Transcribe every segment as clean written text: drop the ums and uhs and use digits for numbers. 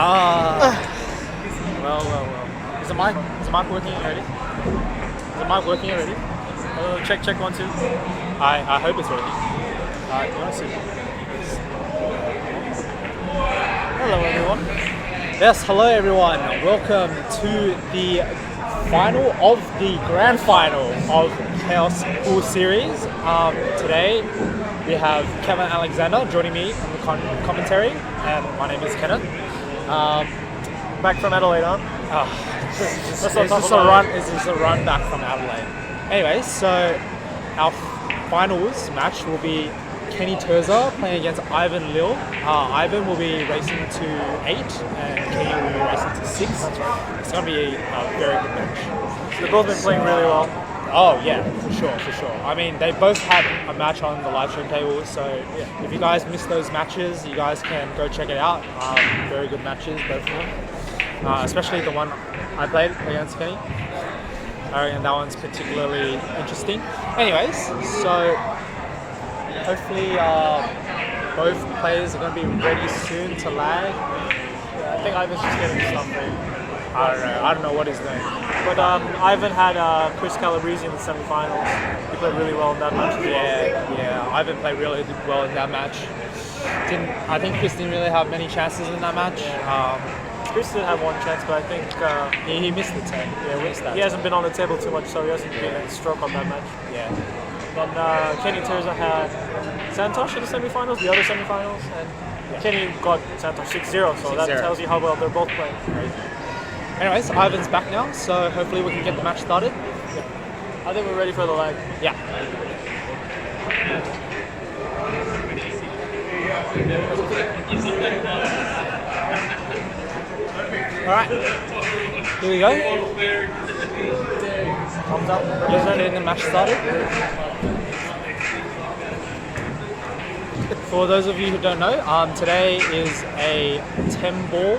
Well. Is the mic working already? Is the mic working already? Check 1 2. I hope it's working. You want to see? Hello everyone. Yes, hello everyone. Welcome to the final of the grand final of Chaos Pool Series. Today we have Kevin Alexander joining me on the commentary, and my name is Kenneth. Back from Adelaide, huh? This is a run back from Adelaide. Anyway, so our finals match will be Kenny Tirza playing against Ivan Lil. Ivan will be racing to 8 and Kenny will be racing to 6. It's going to be a very good match. So they've both been playing really well. Oh yeah, for sure. I mean, they both had a match on the live stream table, so if you guys missed those matches, you guys can go check it out. Very good matches, both of them. Especially the one I played against Kenny. And that one's particularly interesting. Anyways, so hopefully both players are going to be ready soon to lag. Yeah, I think Ivan's just getting stuff ready. I don't know what he's doing. But Ivan had Chris Calabrese in the semi-finals. He played really well in that match as well. Yeah. Ivan played really well in that match. I think Chris didn't really have many chances in that match. Chris did have one chance, but I think he missed the 10. Yeah, he hasn't been on the table too much, so he hasn't been a stroke on that match. Yeah. Then Kenny Tirza had Santosh in the semi-finals, the other semi-finals, and Kenny got Santosh 6-0, so that tells you how well they're both playing. Anyways, Ivan's back now, so hopefully we can get the match started. Yeah. I think we're ready for the lag. Yeah. Alright, here we go. Thumbs up, getting the match started. For those of you who don't know, today is a 10-ball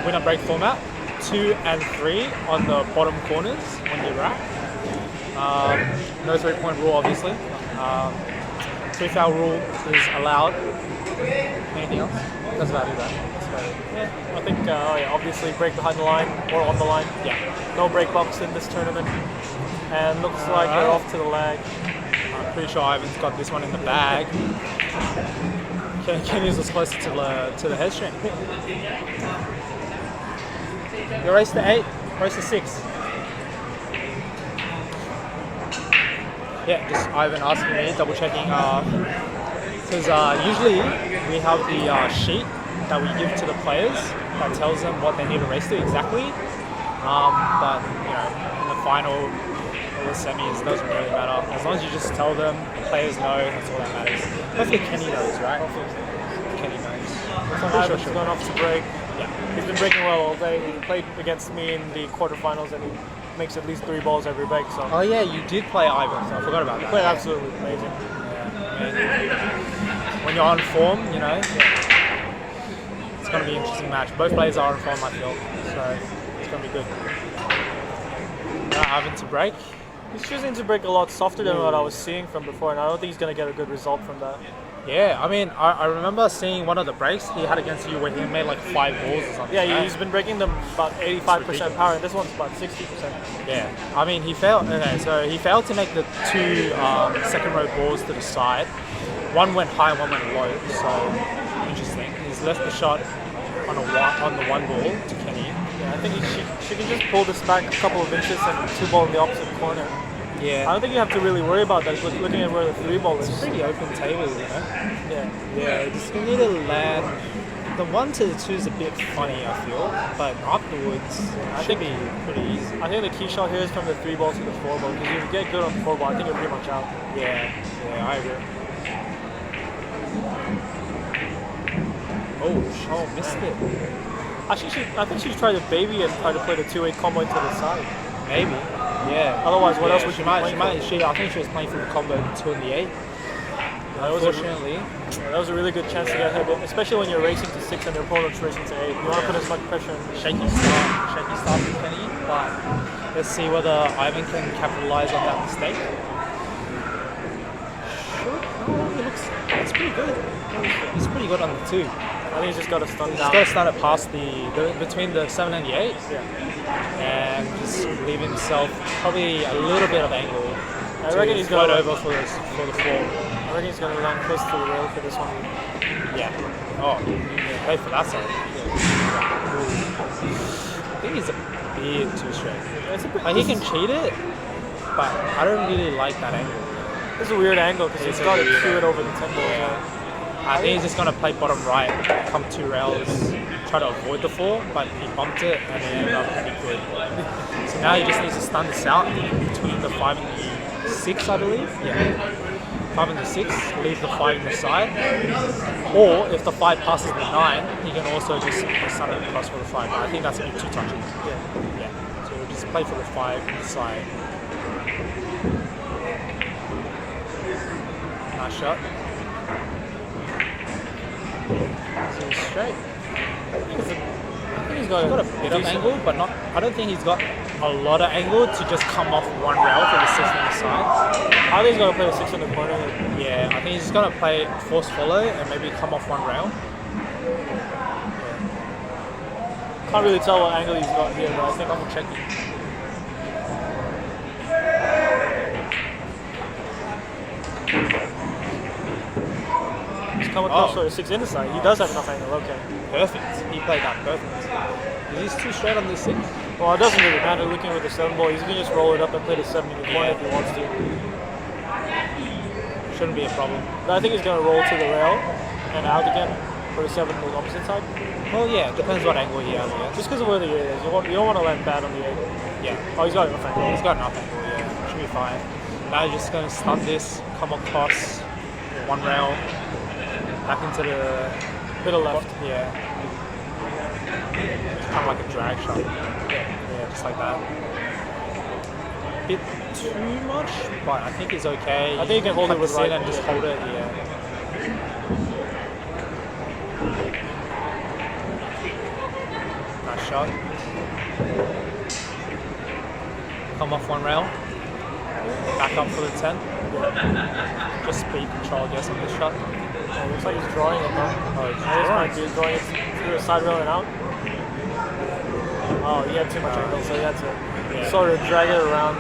winner break format. 2 and 3 on the bottom corners when you rack. No 3-point rule, obviously. 3-foul rule is allowed. Anything else? That's about it, right? Yeah, I think obviously break behind the line or on the line. Yeah. No break bumps in this tournament. And looks like they're off to the lag. I'm pretty sure Ivan's got this one in the bag. Kenny's was closer to the head string. You race to 8, race to 6. Yeah, just Ivan asking me, double checking, because usually we have the sheet that we give to the players that tells them what they need to race to exactly. But in the final or the semis, it doesn't really matter. As long as you just tell them, the players know, that's all that matters. Hopefully Kenny knows, right? Kenny knows. So Ivan's gone off to break. Yeah. He's been breaking well all day. He played against me in the quarterfinals and he makes at least 3 balls every break. So. Oh yeah, you did play Ivan, so I forgot about that. He played absolutely amazing. Yeah, when you're on form, it's going to be an interesting match. Both players are on form, I feel, so it's going to be good. Ivan to break. He's choosing to break a lot softer than what I was seeing from before, and I don't think he's going to get a good result from that. Yeah, I mean, I remember seeing one of the breaks he had against you where he made like 5 balls or something. Yeah, he's been breaking them about 85% power, and this one's about 60%. Yeah, I mean, he failed. Okay, so he failed to make the 2 second row balls to the side. One went high, one went low. So interesting. He's left the shot on the 1 ball to Kenny. Yeah, I think she can just pull this back a couple of inches and 2 ball in the opposite corner. Yeah. I don't think you have to really worry about that. Looking at where the 3 ball is. It's a pretty open table, Yeah. Just need to land. The 1 to the 2 is a bit funny, I feel, but afterwards it should be pretty easy. I think the key shot here is from the 3 ball to the 4 ball, because if you get good on the 4 ball, I think you're pretty much out. Yeah, I agree. Oh, missed it. I think she tried to baby and try to play the 2-8 combo into the side. Maybe. Yeah. Otherwise, what else would she you might? be playing for? I think she was playing for the combo 2 and the 8. Unfortunately, that was a really good chance to get her, especially when you're racing to 6 and your opponent's racing to 8. You want to put as much pressure on. Shaky start from Kenny, but let's see whether Ivan can capitalize on that mistake. It's pretty good. It's pretty good on the 2. I think he's just got to stun He's down. got to start it past the between the 7 and the 8, Yeah. and just leave himself probably a little bit of angle. I reckon he's float gonna over for the 4. I reckon he's gonna land close to the rail for this one. Yeah. Oh, yeah, wait for that side. I think he's a bit too straight. It's a bit, Like, he can cheat it, but I don't really like that angle. It's a weird angle because he's got to cue it over the tempo. Yeah. I think he's just gonna play bottom right, come 2 rails, try to avoid the 4, but he bumped it and it ended up pretty good. So now he just needs to stun this out between the 5 and the 6, I believe. Yeah. 5 and the 6, leave the 5 in the side. Or if the 5 passes the 9, he can also just stun it across for the 5. But I think that's a bit too touchy. Yeah. So we'll just play for the 5 in the side. Nice shot. So he's straight. I think he's got He's got a bit of angle, but not. I don't think he's got a lot of angle to just come off 1 rail for the 6 on the side. I think he's gonna play the 6 in the corner. Yeah, I think he's just gonna play force follow and maybe come off 1 rail. Can't really tell what angle he's got here, but I think Double checking. he's come across for the 6 in the side. He does have enough angle. Okay. Perfect. He played that perfect. Is he too straight on the 6? Well, it doesn't really matter looking with the 7 ball. He's gonna just roll it up and play the 7 in the corner if he wants to. Shouldn't be a problem. But I think he's gonna roll to the rail and out again for the 7 on the opposite side. Well, yeah, depends what angle he has, yeah. Just because of where the 8 is. You don't want to land bad on the 8. Yeah. Oh, he's got enough angle. He's got enough angle, yeah. Should be fine. Now you're just gonna stun this, come across 1 rail, back into the Bit of left. Yeah. It's kind of like a drag shot. Yeah, just like that. Bit too much, but I think it's okay. I think he can hold it with right and just hold it, yeah. Nice shot. Come off 1 rail. Back up for the 10. Yeah. Just speed control, I guess, on this shot. Oh, looks like he's drawing it though. Oh, he's He's drawing it through the side rail and out. Oh, he had too much angle, so he had to sort of drag it around.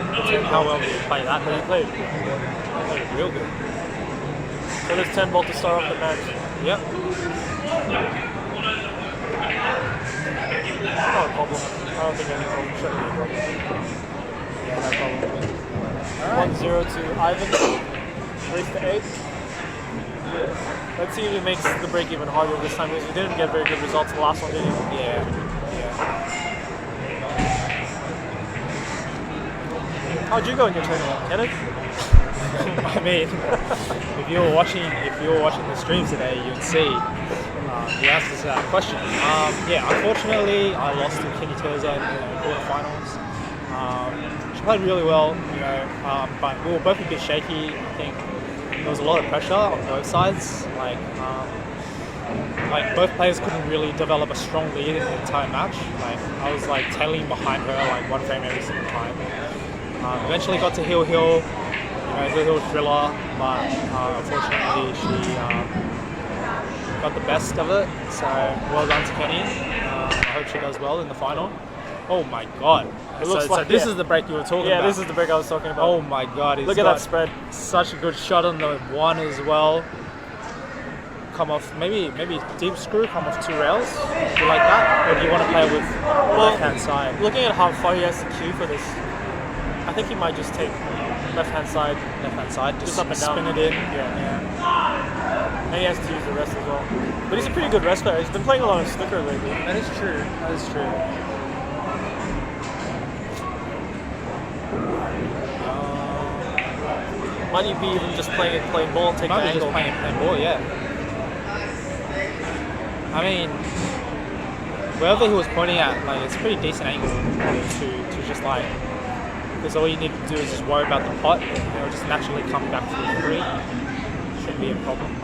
How well did he play that? But he played. Played real good. So there's 10 volt to start off the match. Yep. Not a problem. I don't think any problem. Shouldn't be a problem. Yeah, no problem. 1-0 to Ivan. Race to 8. Let's see if he makes the break even harder this time because he didn't get very good results the last one, did he? Yeah. How'd you go in your tournament, Kenneth? I mean, if you were watching the streams today, you'd see the answers to that question. Yeah, unfortunately, I lost to Tirza in the quarterfinals. She played really well, you know, but we were both a bit shaky. I think there was a lot of pressure on both sides. Like both players couldn't really develop a strong lead in the entire match. Like I was like tailing behind her like 1 frame every single time. Eventually got to Hill, you know, Hill Thriller, but unfortunately she got the best of it. So well done to Kenny. I hope she does well in the final. Oh my god. So this is the break you were talking about. Yeah, this is the break I was talking about. Oh my god. Look at that spread. Such a good shot on the 1 as well. Come off, maybe deep screw, come off 2 rails. Do you like that? Or do you want to play with left hand side? Looking at how far he has to cue for this, I think he might just take left hand side. Left hand side, just up and down. spin it in. Yeah. And he has to use the rest as well. But he's a pretty good rest player. He's been playing a lot of snooker lately. That is true. That is true. Might he be even just playing ball, take the Might be angle? just playing ball, yeah. I mean, wherever he was pointing at, like it's a pretty decent angle to just like, because all you need to do is just worry about the pot, and it'll just naturally come back to the 3. Shouldn't be a problem.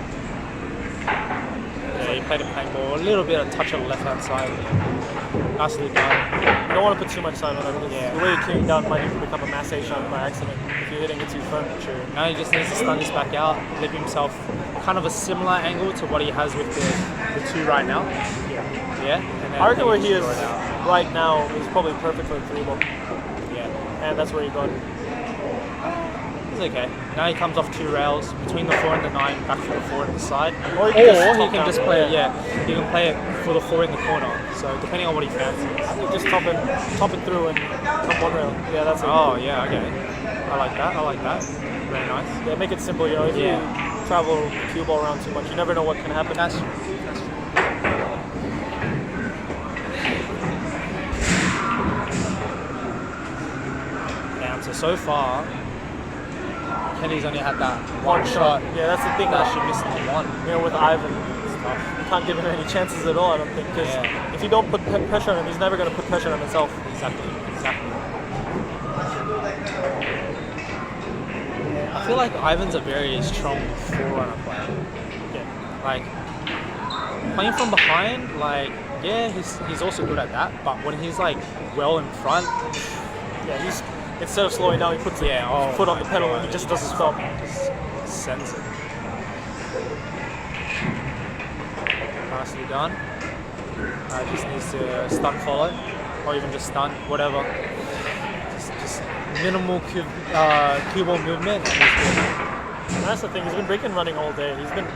So he played a playing ball, a little bit of touch on the left hand side. Nicely done. You don't want to put too much side on it because Yeah. the way you're queuing down might even become a mass A shot by accident if you're hitting it too firm. True. Now he just needs to stun this back out, leave himself kind of a similar angle to what he has with the 2 right now. Yeah. And then I reckon where he can is draw it out. right now is probably perfect for the 3 ball. Yeah. And that's where he got. It's okay. Now he comes off 2 rails between the 4 and the 9, back for the 4 and the side. Or Or he can he can just play it. Yeah, he can play it for the 4 in the corner. So depending on what he fancies. I think just top it through and come 1 rail. Yeah, that's it. Oh yeah, okay. I like that. I like that. Very nice. Yeah, make it simple. You know, if you travel the cue ball around too much, you never know what can happen. That's true. That's true. And so far, Kenny's only had that one shot. Yeah, that's the thing. That she missed the one. You know, with Ivan, it's tough. You can't give him any chances at all, I don't think. Because Yeah. if you don't put pressure on him, he's never going to put pressure on himself. Exactly. I feel like Ivan's a very strong forerunner player. Yeah. Like playing from behind, like he's also good at that. But when he's like well in front, Yeah, he's instead of slowing down, he puts his foot on the pedal and he just doesn't stop. Just sends it. Nicely done. Just needs to stun follow, or even just stun, whatever. Just minimal cue ball movement. And he's good. And that's the thing. He's been break and running all day. He's been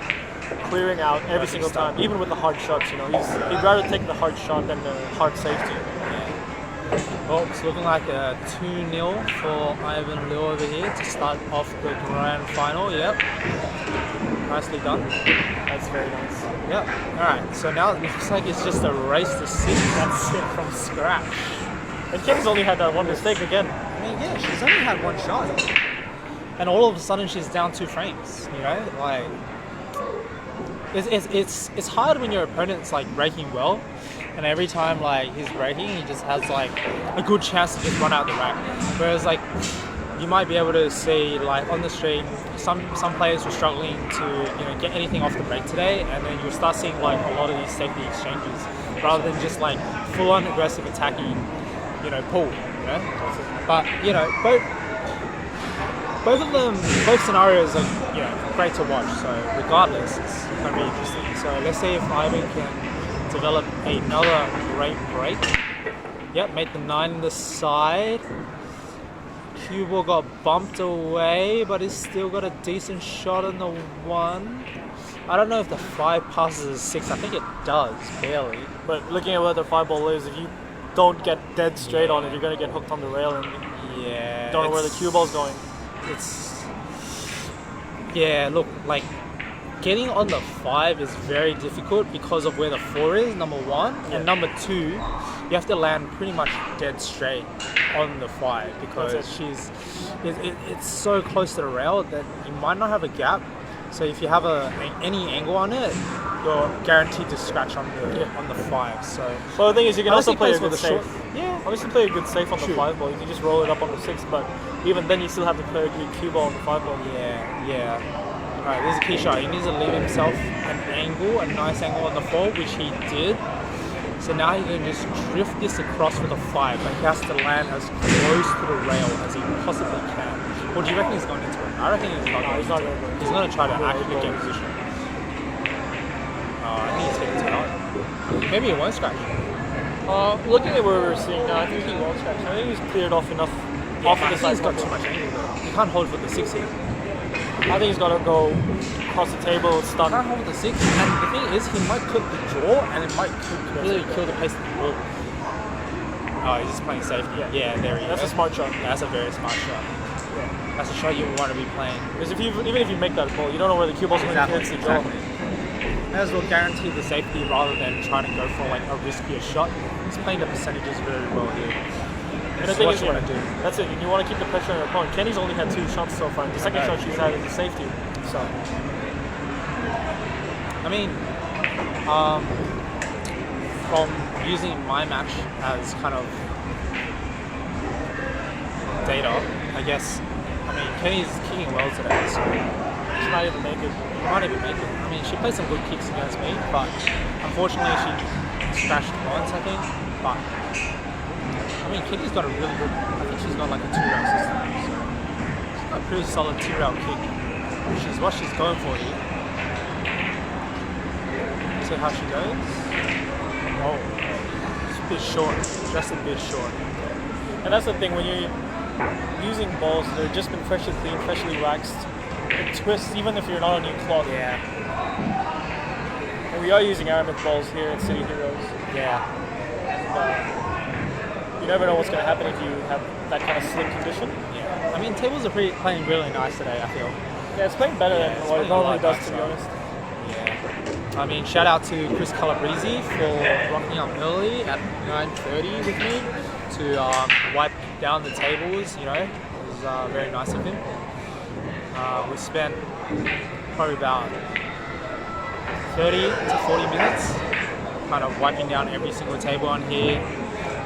clearing out every single time, even with the hard shots. You know, he'd rather take the hard shot than the hard safety. Well, it's looking like a 2-0 for Ivan Liu over here to start off the grand final. Yep. Nicely done. That's very nice. Yep. Alright, so now it looks like it's just a race to 6. That's it from scratch. And Ken's only had that one mistake again. I mean, yeah, she's only had 1 shot. And all of a sudden she's down 2 frames, you know? Like, it's hard when your opponent's like breaking well. And every time like he's breaking, he just has like a good chance to just run out the rack. Whereas like you might be able to see like on the stream, some players were struggling to get anything off the break today, and then you'll start seeing like a lot of these safety exchanges rather than just like full on aggressive attacking, pull. But both scenarios are great to watch. So regardless, it's gonna be interesting. So let's see if Ivan can develop another great break. Yep, made the 9 in the side. Cue ball got bumped away, but he's still got a decent shot on the 1. I don't know if the 5 passes a 6. I think it does, barely. But looking at where the 5 ball is, if you don't get dead straight on it, you're going to get hooked on the rail and don't know where the cue ball's going. Look, like getting on the 5 is very difficult because of where the 4 is, number 1. And number 2, you have to land pretty much dead straight on the 5 because it's so close to the rail that you might not have a gap. So if you have any angle on it, you're guaranteed to scratch on the 5. So well, the thing is, you can also play a good safe. Yeah, obviously play a good safe on the 5 ball. You can just roll it up on the 6, but even then you still have to play a good cue ball on the 5 ball. Yeah. Alright, this is a key shot. He needs to leave himself an angle, a nice angle on the 4, which he did. So now he can just drift this across for the 5, but he has to land as close to the rail as he possibly can. Or do you reckon he's going into it? I reckon he's not. No, he's not going to. He's going to try to actually get position. I think he's getting out. Maybe he won't scratch. Looking at where we're seeing now, I think he won't scratch. I think he's cleared off enough. Off of the side. He's got too much angle though. He can't hold for the 6 here. I think he's got to go across the table, stun. He can't hold the 6, and the thing is, he might cook the draw, and it might completely kill the pace of the ball. Oh, he's just playing safety. Yeah, there he is. That's a smart shot. That's a very smart shot. Yeah. That's a shot you want to be playing. Because even if you make that ball, you don't know where the cue ball's going to hit the draw. May as well guarantee the safety rather than trying to go for like a riskier shot. He's playing the percentages very well here. And the thing is, that's it. And you want to keep the pressure on your opponent. Kenny's only had 2 shots so far. The second shot she's had is a safety. So, I mean, from using my match as kind of data, I guess. I mean, Kenny's kicking well today, so she might even make it. I mean, she played some good kicks against me, but unfortunately she scratched once, I think. But I mean, Kenny's got a really good. I think she's got like a 2-rail system. So she's got a pretty solid 2-rail kick, which is what she's going for here. see how she goes. Oh, it's a bit short. Just a bit short. And that's the thing, when you're using balls that have just been freshly cleaned, freshly waxed, it twists even if you're not on new cloth. Yeah. And we are using Aramith balls here at City Heroes. Yeah. And you never know what's going to happen if you have that kind of slim condition. Yeah. I mean, tables are playing really nice today, I feel. Yeah, it's playing better than what it normally does, to be nicer. honest. Yeah. I mean, shout out to Chris Calabrese for rocking up early at 9:30 with me to wipe down the tables, you know. It was very nice of him. We spent probably about 30 to 40 minutes kind of wiping down every single table on here.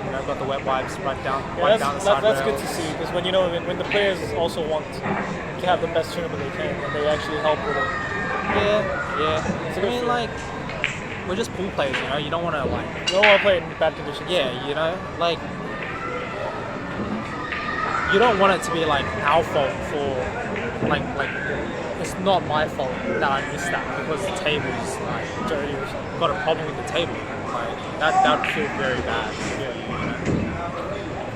You know, got the wet wipes right down, Yeah, down the side that's rails. good to see, because when when the players also want to have the best tournament they can, and they actually help with it. Yeah. It's a I good mean, feeling. like, we're just pool players, you know. You don't want to like. You don't want to play in bad conditions. Yeah, you know, like. You don't want it to be like our fault for, like it's not my fault that I missed that because the table's like dirty or something. Got a problem with the table. Like that would feel very bad. Yeah, you know.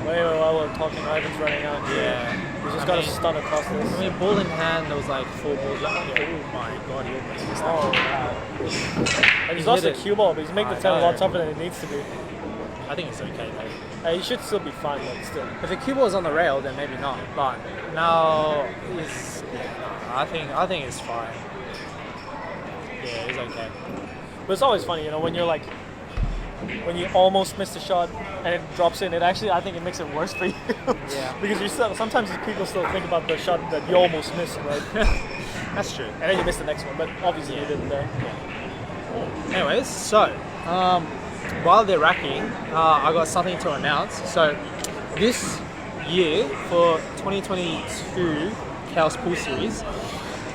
Well, anyway, while we're talking, Ivan's running out. Yeah. We just got a stun across this. I mean, ball in hand, there was like 4 balls. Oh my god, he almost missed that. Oh, wow. And he's lost the cue ball, but he's making the 10 a lot tougher than it needs to be. I think it's okay, mate. He should still be fine, but still. If the cue ball is on the rail, then maybe not. But now, it's, I think it's fine. Yeah, it's okay. But it's always funny, you know, when you're like, when you almost miss the shot and it drops in, I think it makes it worse for you. Yeah. Because you still, sometimes people still think about the shot that you almost missed, right? That's true. And then you miss the next one, but obviously you didn't there. Anyways, so while they're racking, I got something to announce. So this year for 2022 Chaos Pool Series,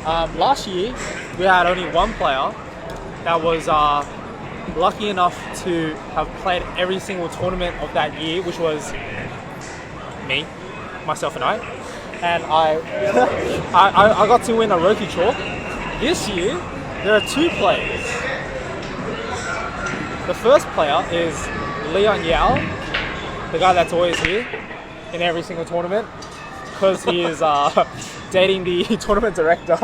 last year we had only one player that was lucky enough to have played every single tournament of that year, which was me, myself and I. And I got to win a Roki Chalk. This year, there are 2 players. The first player is Leon Yao, the guy that's always here in every single tournament, because he is dating the tournament director,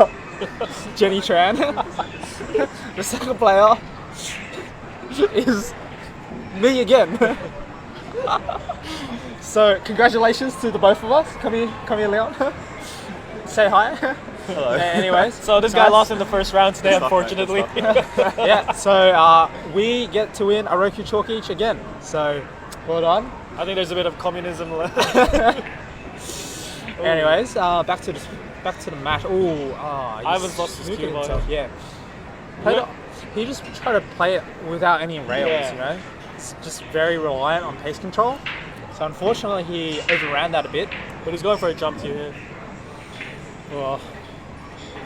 Jenny Tran. The second player is me again. So congratulations to the both of us. Come here, Leon. Say hi. Hello. Anyways, So this guy lost in the first round today, unfortunately. yeah. So we get to win a Roku Chalk each again. So well done. I think there's a bit of communism left. Anyways, back to the match. Ivan's lost his cue ball. Yeah. He just tried to play it without any rails. Yeah. You know, it's just very reliant on pace control. So unfortunately, he overran that a bit. But he's going for a jump here. Well,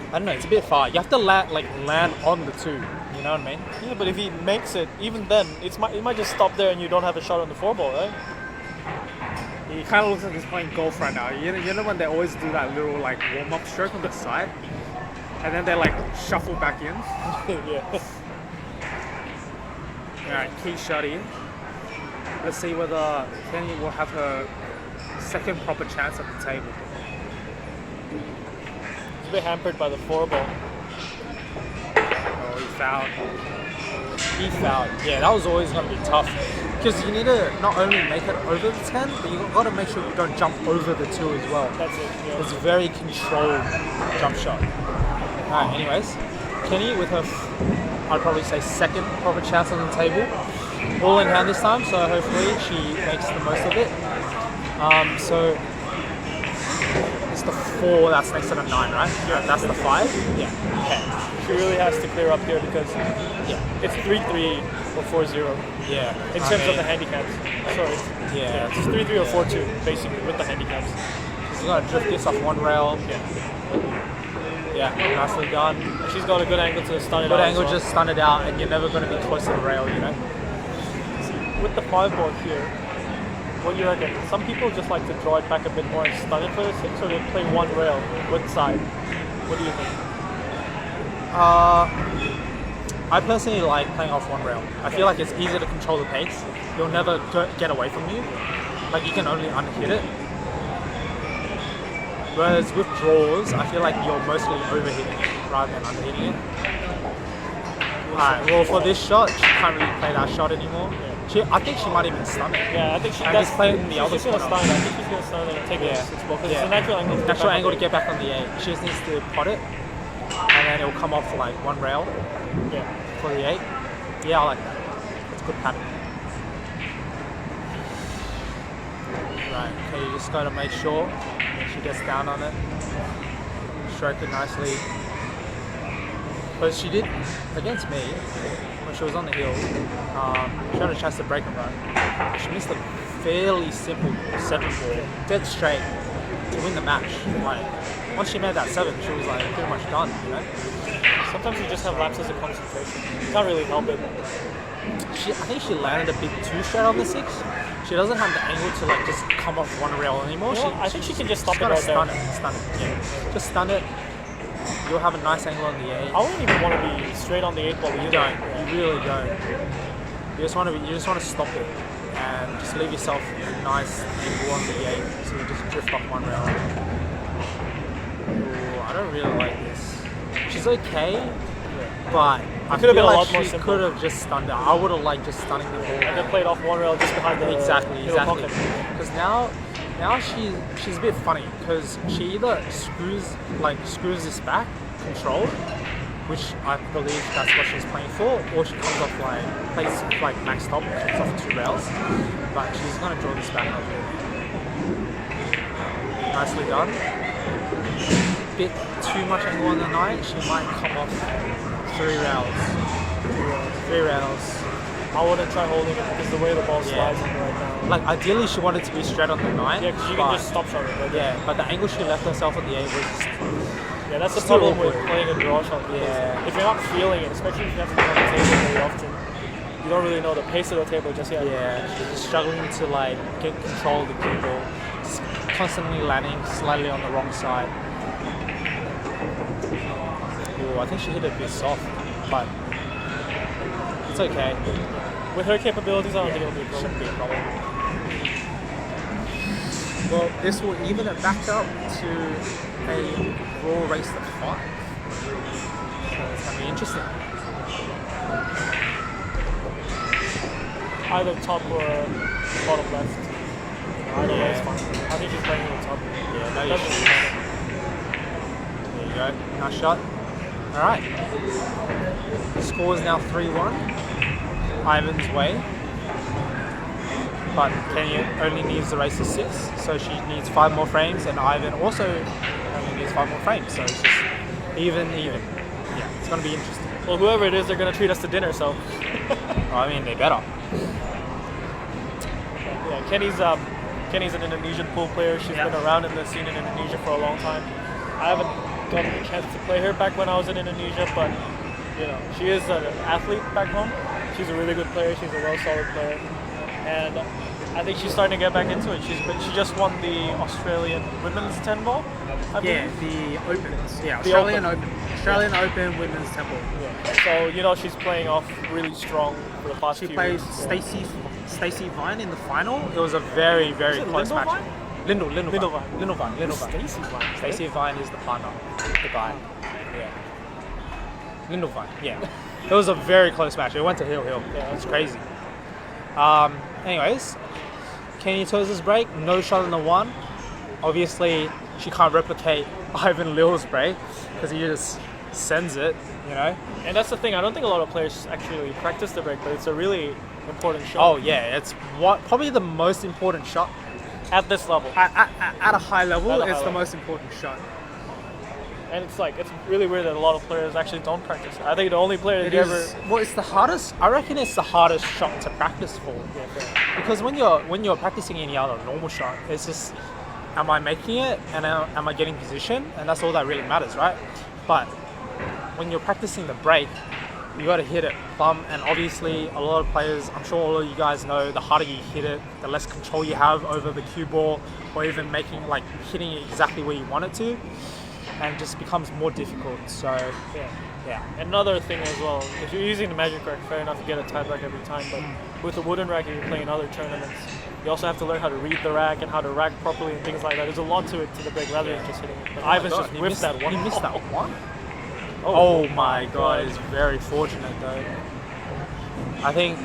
I don't know. It's a bit far. You have to land on the 2. You know what I mean? Yeah, but if he makes it, even then, it might just stop there and you don't have a shot on the 4 ball, right? He kind of looks like he's playing golf right now. You know when they always do that little like warm-up stroke on the side, and then they like shuffle back in. Yeah. Alright, key shot in. Let's see whether Kenny will have her second proper chance at the table. He's a bit hampered by the 4 ball. Oh, he fouled. He fouled. Yeah, that was always going to be tough. Because you need to not only make it over the 10, but you've got to make sure you don't jump over the 2 as well. That's it. Yeah. It's a very controlled jump shot. Alright, anyways. Kenny with her, I'd probably say second proper chance on the table. Ball in hand this time, so hopefully she makes the most of it. So it's the 4 that's next to the 9, right? Yeah, that's the 5? Yeah. Okay. She really has to clear up here because it's 3-3 or 4-0 Yeah. in terms of the handicaps. Sorry. Yeah. It's 3-3 or 4-2 basically with the handicaps. She's got to drift this off one rail. Yeah, nicely done. And she's got a good angle to stun it Good out. angle, as well. just stun it out, and you're never going to be close to the rail, you know? With the 5 ball here, what do you reckon? Some people just like to draw it back a bit more and stun it for the 6, or they play one rail, one side. What do you think? I personally like playing off one rail. I feel like it's easier to control the pace. You'll never get away from you. Like you can only unhit it. Whereas with draws, I feel like you're mostly overhitting it rather than underhitting it. Alright, well for this shot, she can't really play that shot anymore. I think she might even stun it. Yeah, I think she and does. just play it in the other She's gonna corner. stun it. I think she's gonna stun it and take it to 6 ball because it's a natural angle. Natural angle to get back on the 8. She just needs to pot it, and then it'll come off for like one rail. Yeah. For the 8. Yeah, I like that. It's a good pattern. Right, okay, you just gotta make sure she gets down on it. Stroke it nicely. But she did against me when she was on the hill. She had a chance to break and run. She missed a fairly simple 7 ball, dead straight, to win the match. Like once she made that 7, she was like pretty much done. You know. Sometimes you just have lapses of concentration. You can't really help it. I think she landed a bit too straight on the 6. She doesn't have the angle to like just come off one rail anymore. You know, I think she can just stop it right right there. Stun it. Yeah. Just stun it. You'll have a nice angle on the 8. I wouldn't even want to be straight on the 8 ball either. You don't. You really don't. You just want to stop it and just leave yourself a nice angle on the 8 so you just drift off one rail. Ooh, I don't really like this. She's okay, but I could have been feel a like lot more she simple. could have just stunned it. I would have liked just stunning the ball. And then played off one rail just behind the Exactly. middle pocket. Because now she's a bit funny because she either screws this back, control, which I believe that's what she's playing for, or she comes off plays like max top, comes off 2 rails, but she's gonna draw this back up. Nicely done. Bit too much angle on the 9, she might come off 3 rails. 3 rails. I wouldn't try holding it because the way the ball slides in right now. Like ideally she wanted to be straight on the 9. Yeah, because you can just stop shot it. Right? Yeah, but the angle she left herself at the 8 was just, Yeah, that's the still problem with awkward. playing a draw shot. Because Yeah. if you're not feeling it, especially if you have to be on the table very often, you don't really know the pace of the table just yet. yeah, she's just struggling to like get control of the cue ball. Just constantly landing slightly on the wrong side. Ooh, I think she hit it a bit soft, but it's okay. With her capabilities, I don't think it'll be a problem. Shouldn't be a problem. Well, this will even it back up to a raw race to 5. So it's gonna be interesting. Either top or bottom left. Either way is fine. I think she's playing on top. Yeah, no Doesn't issues. really matter. There you go. Nice shot. Alright. The score is now 3-1. Ivan's way. But Kenya only needs the race to 6, so she needs 5 more frames, and Ivan also only needs 5 more frames, so it's just even. Yeah, it's going to be interesting. Well, whoever it is, they're going to treat us to dinner, so. I mean, they better. Yeah, Kenny's an Indonesian pool player. She's been around in the scene in Indonesia for a long time. I haven't gotten a chance to play her back when I was in Indonesia, but you know, she is an athlete back home. She's a really good player. She's a solid player, and I think she's starting to get back into it. She just won the Australian women's 10 ball. I believe. the Opens. Yeah, The Australian Open. Australian Open Women's Temple. Yeah. So you know she's playing off really strong for the past She few plays weeks. Stacey Vine in the final. It was a very, very Is it close match. Lindell Lindell Vine. Stacey Vine. Stacey Vine is the partner, the guy. Yeah. Lindell Vine, yeah. It was a very close match. It went to hill. Yeah, It's crazy. Anyways, Kenny Tirza's break, no shot in the 1. Obviously, she can't replicate Ivan Lil's break because he just sends it, you know. And that's the thing. I don't think a lot of players actually practice the break, but it's a really important shot. Oh yeah, it's probably the most important shot At this level. at a high level. At a It's high the level. most important shot. And it's really weird that a lot of players actually don't practice it. I think the only player that ever. Well, it's the hardest. I reckon it's the hardest shot to practice for. Yeah, fair. Because when you're practicing any other normal shot, it's just, am I making it and am I getting position, and that's all that really matters, right? But when you're practicing the break, you got to hit it plumb, and obviously a lot of players, I'm sure all of you guys know, the harder you hit it, the less control you have over the cue ball, or even hitting it exactly where you want it to, and it just becomes more difficult. So Yeah. Yeah. Another thing as well, if you're using the magic rack, fair enough, you get a tied rack every time, but with the wooden rack, if you're playing other tournaments, you also have to learn how to read the rack and how to rack properly and things like that. There's a lot to it to the break rather than just hitting it. But Ivan's just whiffed that one. He missed that one. Oh, Oh my god, he's very fortunate though. I think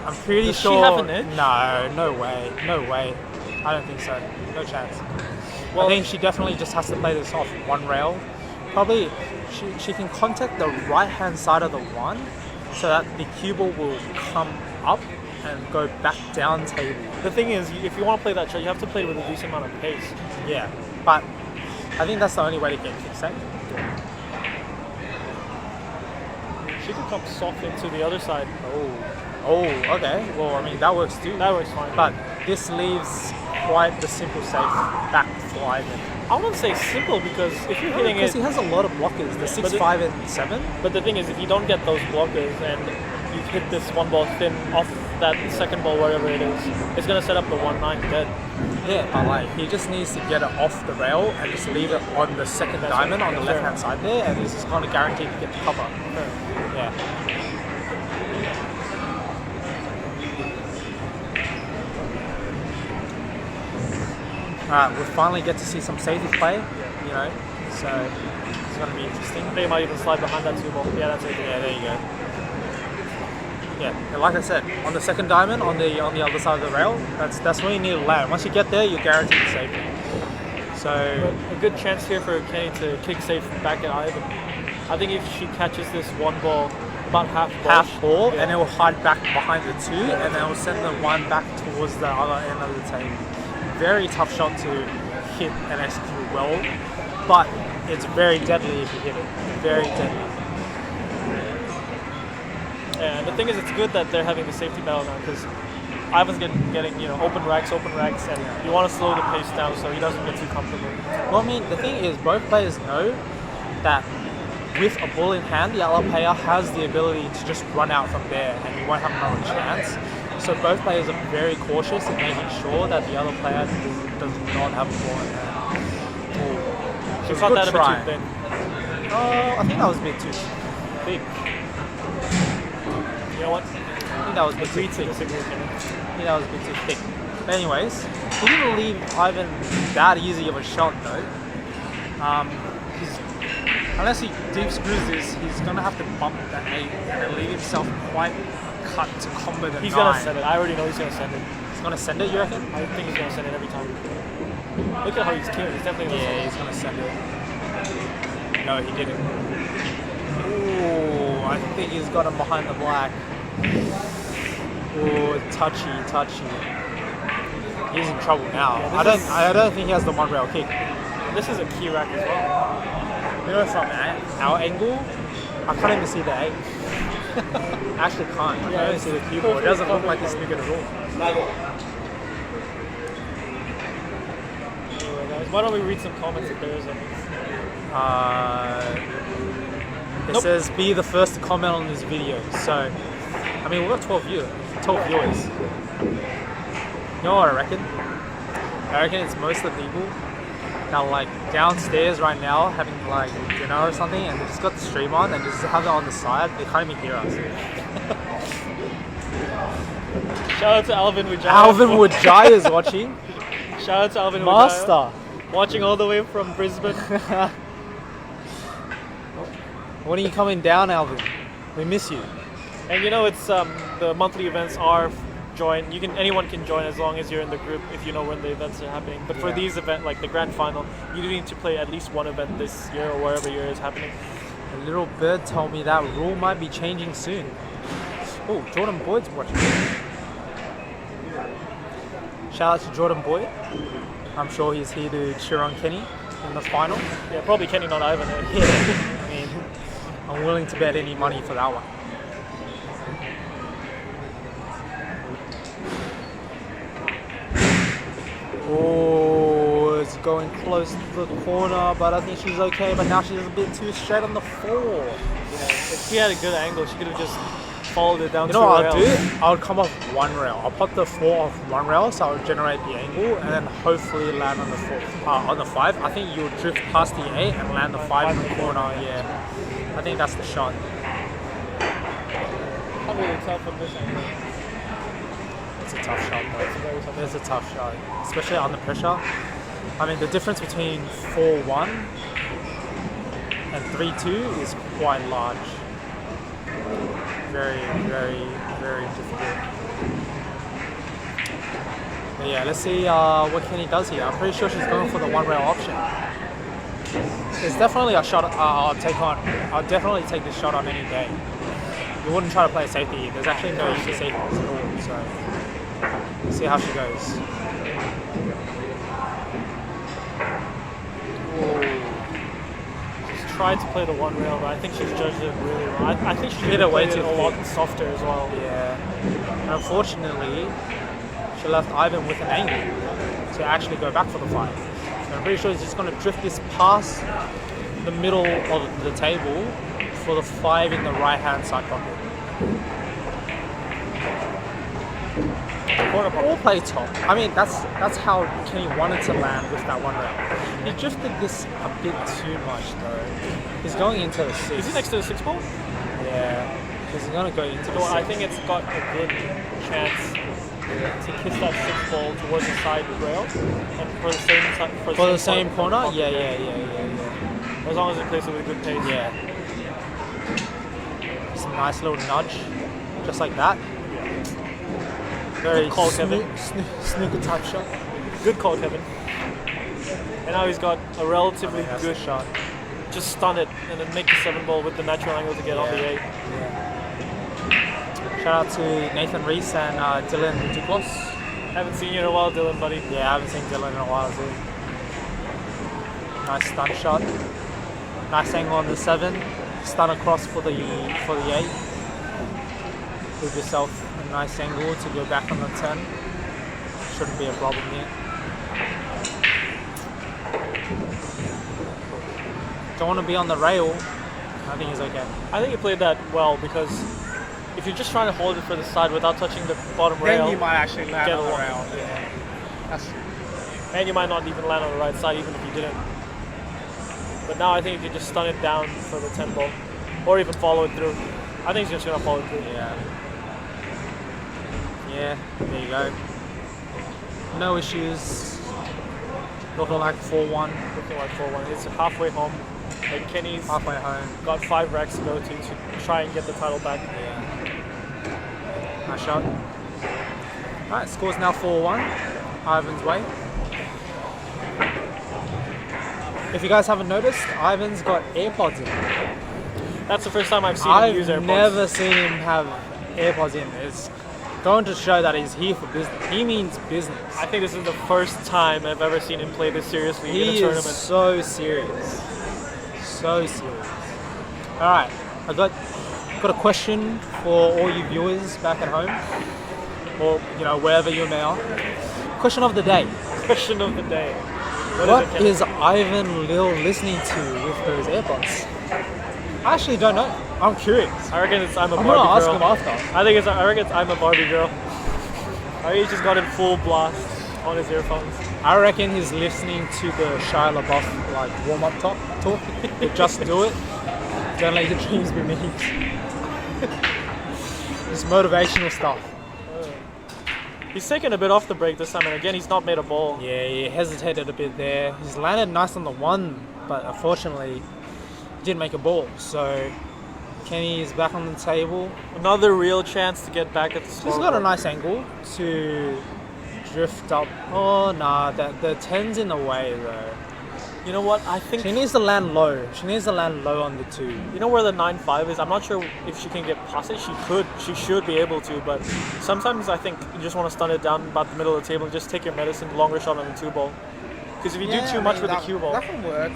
I'm pretty Does she sure. have an edge? No, no way, no way. I don't think so. No chance. Well, I think she definitely just has to play this off one rail. Probably she can contact the right hand side of the one so that the cue ball will come up and go back down table. the thing is, if you want to play that shot, you have to play with a decent amount of pace. Yeah, but I think that's the only way to get kick safe. She can come soft into the other side. Oh, okay. Well, I mean that works too. That works fine. But this leaves quite the simple safe back for Ivan. I wouldn't say simple because if you're hitting Because it, he has a lot of blockers, the 6, But it- 5, and 7. but the thing is, if you don't get those blockers and you hit this one ball thin off that second ball, wherever it is, it's gonna set up the 1-9 dead. Yeah, but like he just needs to get it off the rail and just leave it on the second That's diamond right. on the Fair. left hand side there, and this is kind of guaranteed to get the cover. Yeah. Alright, we'll finally get to see some safety play, you know, so it's going to be interesting. They might even slide behind that 2-ball. Yeah, that's it. Yeah, there you go. Yeah, and like I said, on the second diamond, on the other side of the rail, that's where you need to land. Once you get there, you're guaranteed safety. So A good chance here for Kenny to kick safe back at Ivan. I think if she catches this one ball, about half ball, yeah. and it will hide back behind the 2, and then it will send the 1 back towards the other end of the table. Very tough shot to hit and execute well, but it's very deadly if you hit it. Very deadly. And the thing is, it's good that they're having the safety battle now because Ivan's getting open racks, and you want to slow the pace down so he doesn't get too comfortable. Well, I mean, the thing is, both players know that with a ball in hand, the other player has the ability to just run out from there, and you won't have another chance. So both players are very cautious in making sure that the other player does not have a ball in hand. Ooh. She It was caught good that a bit try. too thin. Oh, I think that was a bit too big. You know what? I think that was a bit too Agree to thick. disagree, Kenny. I think that was a bit too thick. But anyways, he didn't leave Ivan that easy of a shot though. Unless he deep screws this, he's gonna have to bump that 8 and then leave himself quite cut to combo the 9. He's gonna send it. I already know he's gonna send it. He's gonna send it, you reckon? I think he's gonna send it every time. Look at how he's killing. He's definitely gonna Yeah, he's gonna send it. No, he didn't. Ooh, I think he's got him behind the black. Ooh, touchy. He's in trouble now. Yeah, I don't think he has the 1 rail kick. send it. This is a key rack as well. You know, from our angle, I can't even see the 8. I actually can't. I can't even see the keyboard. It doesn't look like it's big at all. Anyway, guys, why don't we read some comments if there is any? It Nope. says be the first to comment on this video. So, I mean, we've got 12 viewers. You know what I reckon? I reckon it's most of the people that are like downstairs right now having like dinner or something, and they just got the stream on and just have it on the side. They can't even hear us. Shout out to Alvin Wujaya. Alvin Wujaya is watching. Shout out to Alvin Wujaya. Master. Watching all the way from Brisbane. When are you coming down, Alvin? We miss you. And you know, it's the monthly events are join. Anyone can join as long as you're in the group if you know when the events are happening. But for Yeah. these events, like the grand final, you do need to play at least one event this year or wherever year is happening. A little bird told me that rule might be changing soon. Oh, Jordan Boyd's watching. Shout out to Jordan Boyd. I'm sure he's here to cheer on Kenny in the final. Yeah, probably Kenny, not Ivan. Eh? Yeah, I mean, I'm willing to bet any money for that one. Oh, it's going close to the corner, but I think she's okay. But now she's a bit too straight on the 4. If she had a good angle, she could have just followed it down You to know what the I'll rail. do? I'll come off 1 rail. I'll pop the 4 off 1 rail, so I'll generate the angle, and then hopefully land on the 4. On the 5. I think you'll drift past the 8 and land the 5 in the corner. Yeah. I think that's the shot. Can't really tell from this angle. It's a tough shot, It's though. very tough. It's a tough shot, especially under pressure. I mean, the difference between 4-1 and 3-2 is quite large. Very, very, very difficult. But yeah, let's see what Kenny does here. I'm pretty sure she's going for the one rail option. It's definitely a shot I'll take on. I'll definitely take this shot on any day. You wouldn't try to play safety here. There's actually no use for safety at all. So see how she goes. She's tried to play the one rail, but I think she's judged it really well. I think she Hit did it way play too a lot thick. softer as well. Yeah. And unfortunately, she left Ivan with an angle to actually go back for the 5. So I'm pretty sure he's just going to drift this past the middle of the table for the 5 in the right-hand side pocket. Corner pocket. Or play top. I mean, that's how Kenny wanted to land with that one round. He drifted this a bit too much though. He's going into the 6. Is he next to the 6 ball? Yeah. He's going to go into the No, 6. I think it's got a good chance to kiss that 6 ball towards the side rail and for the same For the same corner? pocket. Yeah. As long as it plays it with good pace. Yeah. Just a nice little nudge. Just like that. Very Good call, Kevin. snooker type shot. Good call, Kevin. And now he's got a relatively That's good the shot. Just stun it and then make the 7 ball with the natural angle to get on the 8. Shout out to Nathan Reese and Dylan Duclos. Haven't seen you in a while, Dylan, buddy. Yeah, I haven't seen Dylan in a while too. Nice stun shot. Nice angle on the 7. Stun across for the 8. Give yourself a nice angle to go back on the 10. Shouldn't be a problem here. Don't want to be on the rail. I think he's okay. I think he played that well because if you're just trying to hold it for the side without touching the bottom rail, Then you might actually land get on the along. rail. Yeah. That's and you might not even land on the right side even if you didn't. But now I think you can just stun it down for the 10 ball or even follow it through. I think he's just going to follow it through. Yeah, there you go. No issues. Looking like 4-1. Looking like 4-1. It's halfway home. And Kenny's Halfway home. got 5 racks to go to try and get the title back. Yeah. Nice shot. Alright, score's now 4-1. Ivan's way. If you guys haven't noticed, Ivan's got AirPods in. That's the first time I've seen him use AirPods. I've never seen him have AirPods in. It's going to show that he's here for business. He means business. I think this is the first time I've ever seen him play this seriously in a He tournament. is so serious. So serious. Alright, I got a question for all you viewers back at home. Or, wherever you may are. Question of the day. Question of the day. What is it, Kenny? is Ivan Lil listening to with those AirPods? I actually don't know. I'm curious. I reckon it's I'm a I'm Barbie gonna ask girl. him after. I reckon it's I'm a Barbie girl. I think he just got in full blast on his earphones. I reckon he's listening to the Shia LaBeouf warm-up talk. Just do it. Don't let your dreams be memes. It's motivational stuff. He's taken a bit off the break this time, and again, he's not made a ball. Yeah, he hesitated a bit there. He's landed nice on the 1, but unfortunately, he didn't make a ball. So Kenny is back on the table. Another real chance to get back at the score. He's got a nice angle to drift up. Oh, nah, the 10's in the way though. You know what? I think She needs to land low. She needs to land low on the 2. you know where the 9-5 is. I'm not sure if she can get past it. She should be able to, but sometimes I think you just want to stun it down about the middle of the table and just take your medicine, longer shot on the 2 ball. Because if you do too much with the cue ball, That can work.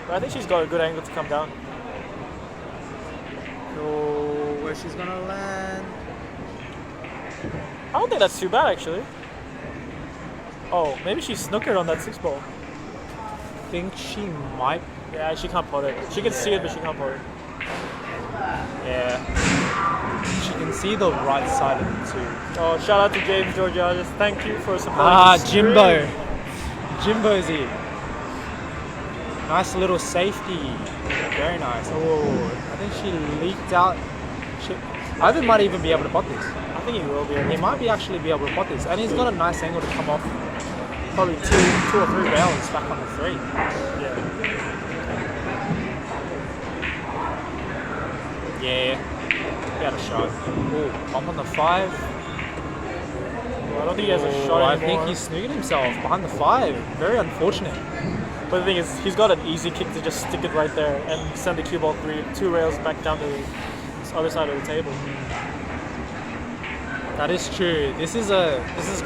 but I think she's got a good angle to come down. So where she's gonna land? I don't think that's too bad actually. Oh, maybe she snookered on that 6 ball. Think she might. Yeah, she can't put it. She can see it, but she can't put it. Yeah. She can see the right side of the 2. Oh, shout out to James Georgiadis. Thank you for supporting the stream. Jimbo. Jimbo's here. Nice little safety. Very nice. Oh, I think she leaked out. Ivan might even be able to pot this. I think he will be able He to. might be actually be able to pot this. And he's got a nice angle to come off. Probably two or three rails back on the 3. Yeah. Yeah. He had a shot. Oh, bump on the 5. Well, I don't think he has a shot I anymore. think he's snooging himself behind the 5. Very unfortunate. But the thing is, he's got an easy kick to just stick it right there and send the cue ball 2 rails back down to the other side of the table. That is true. This is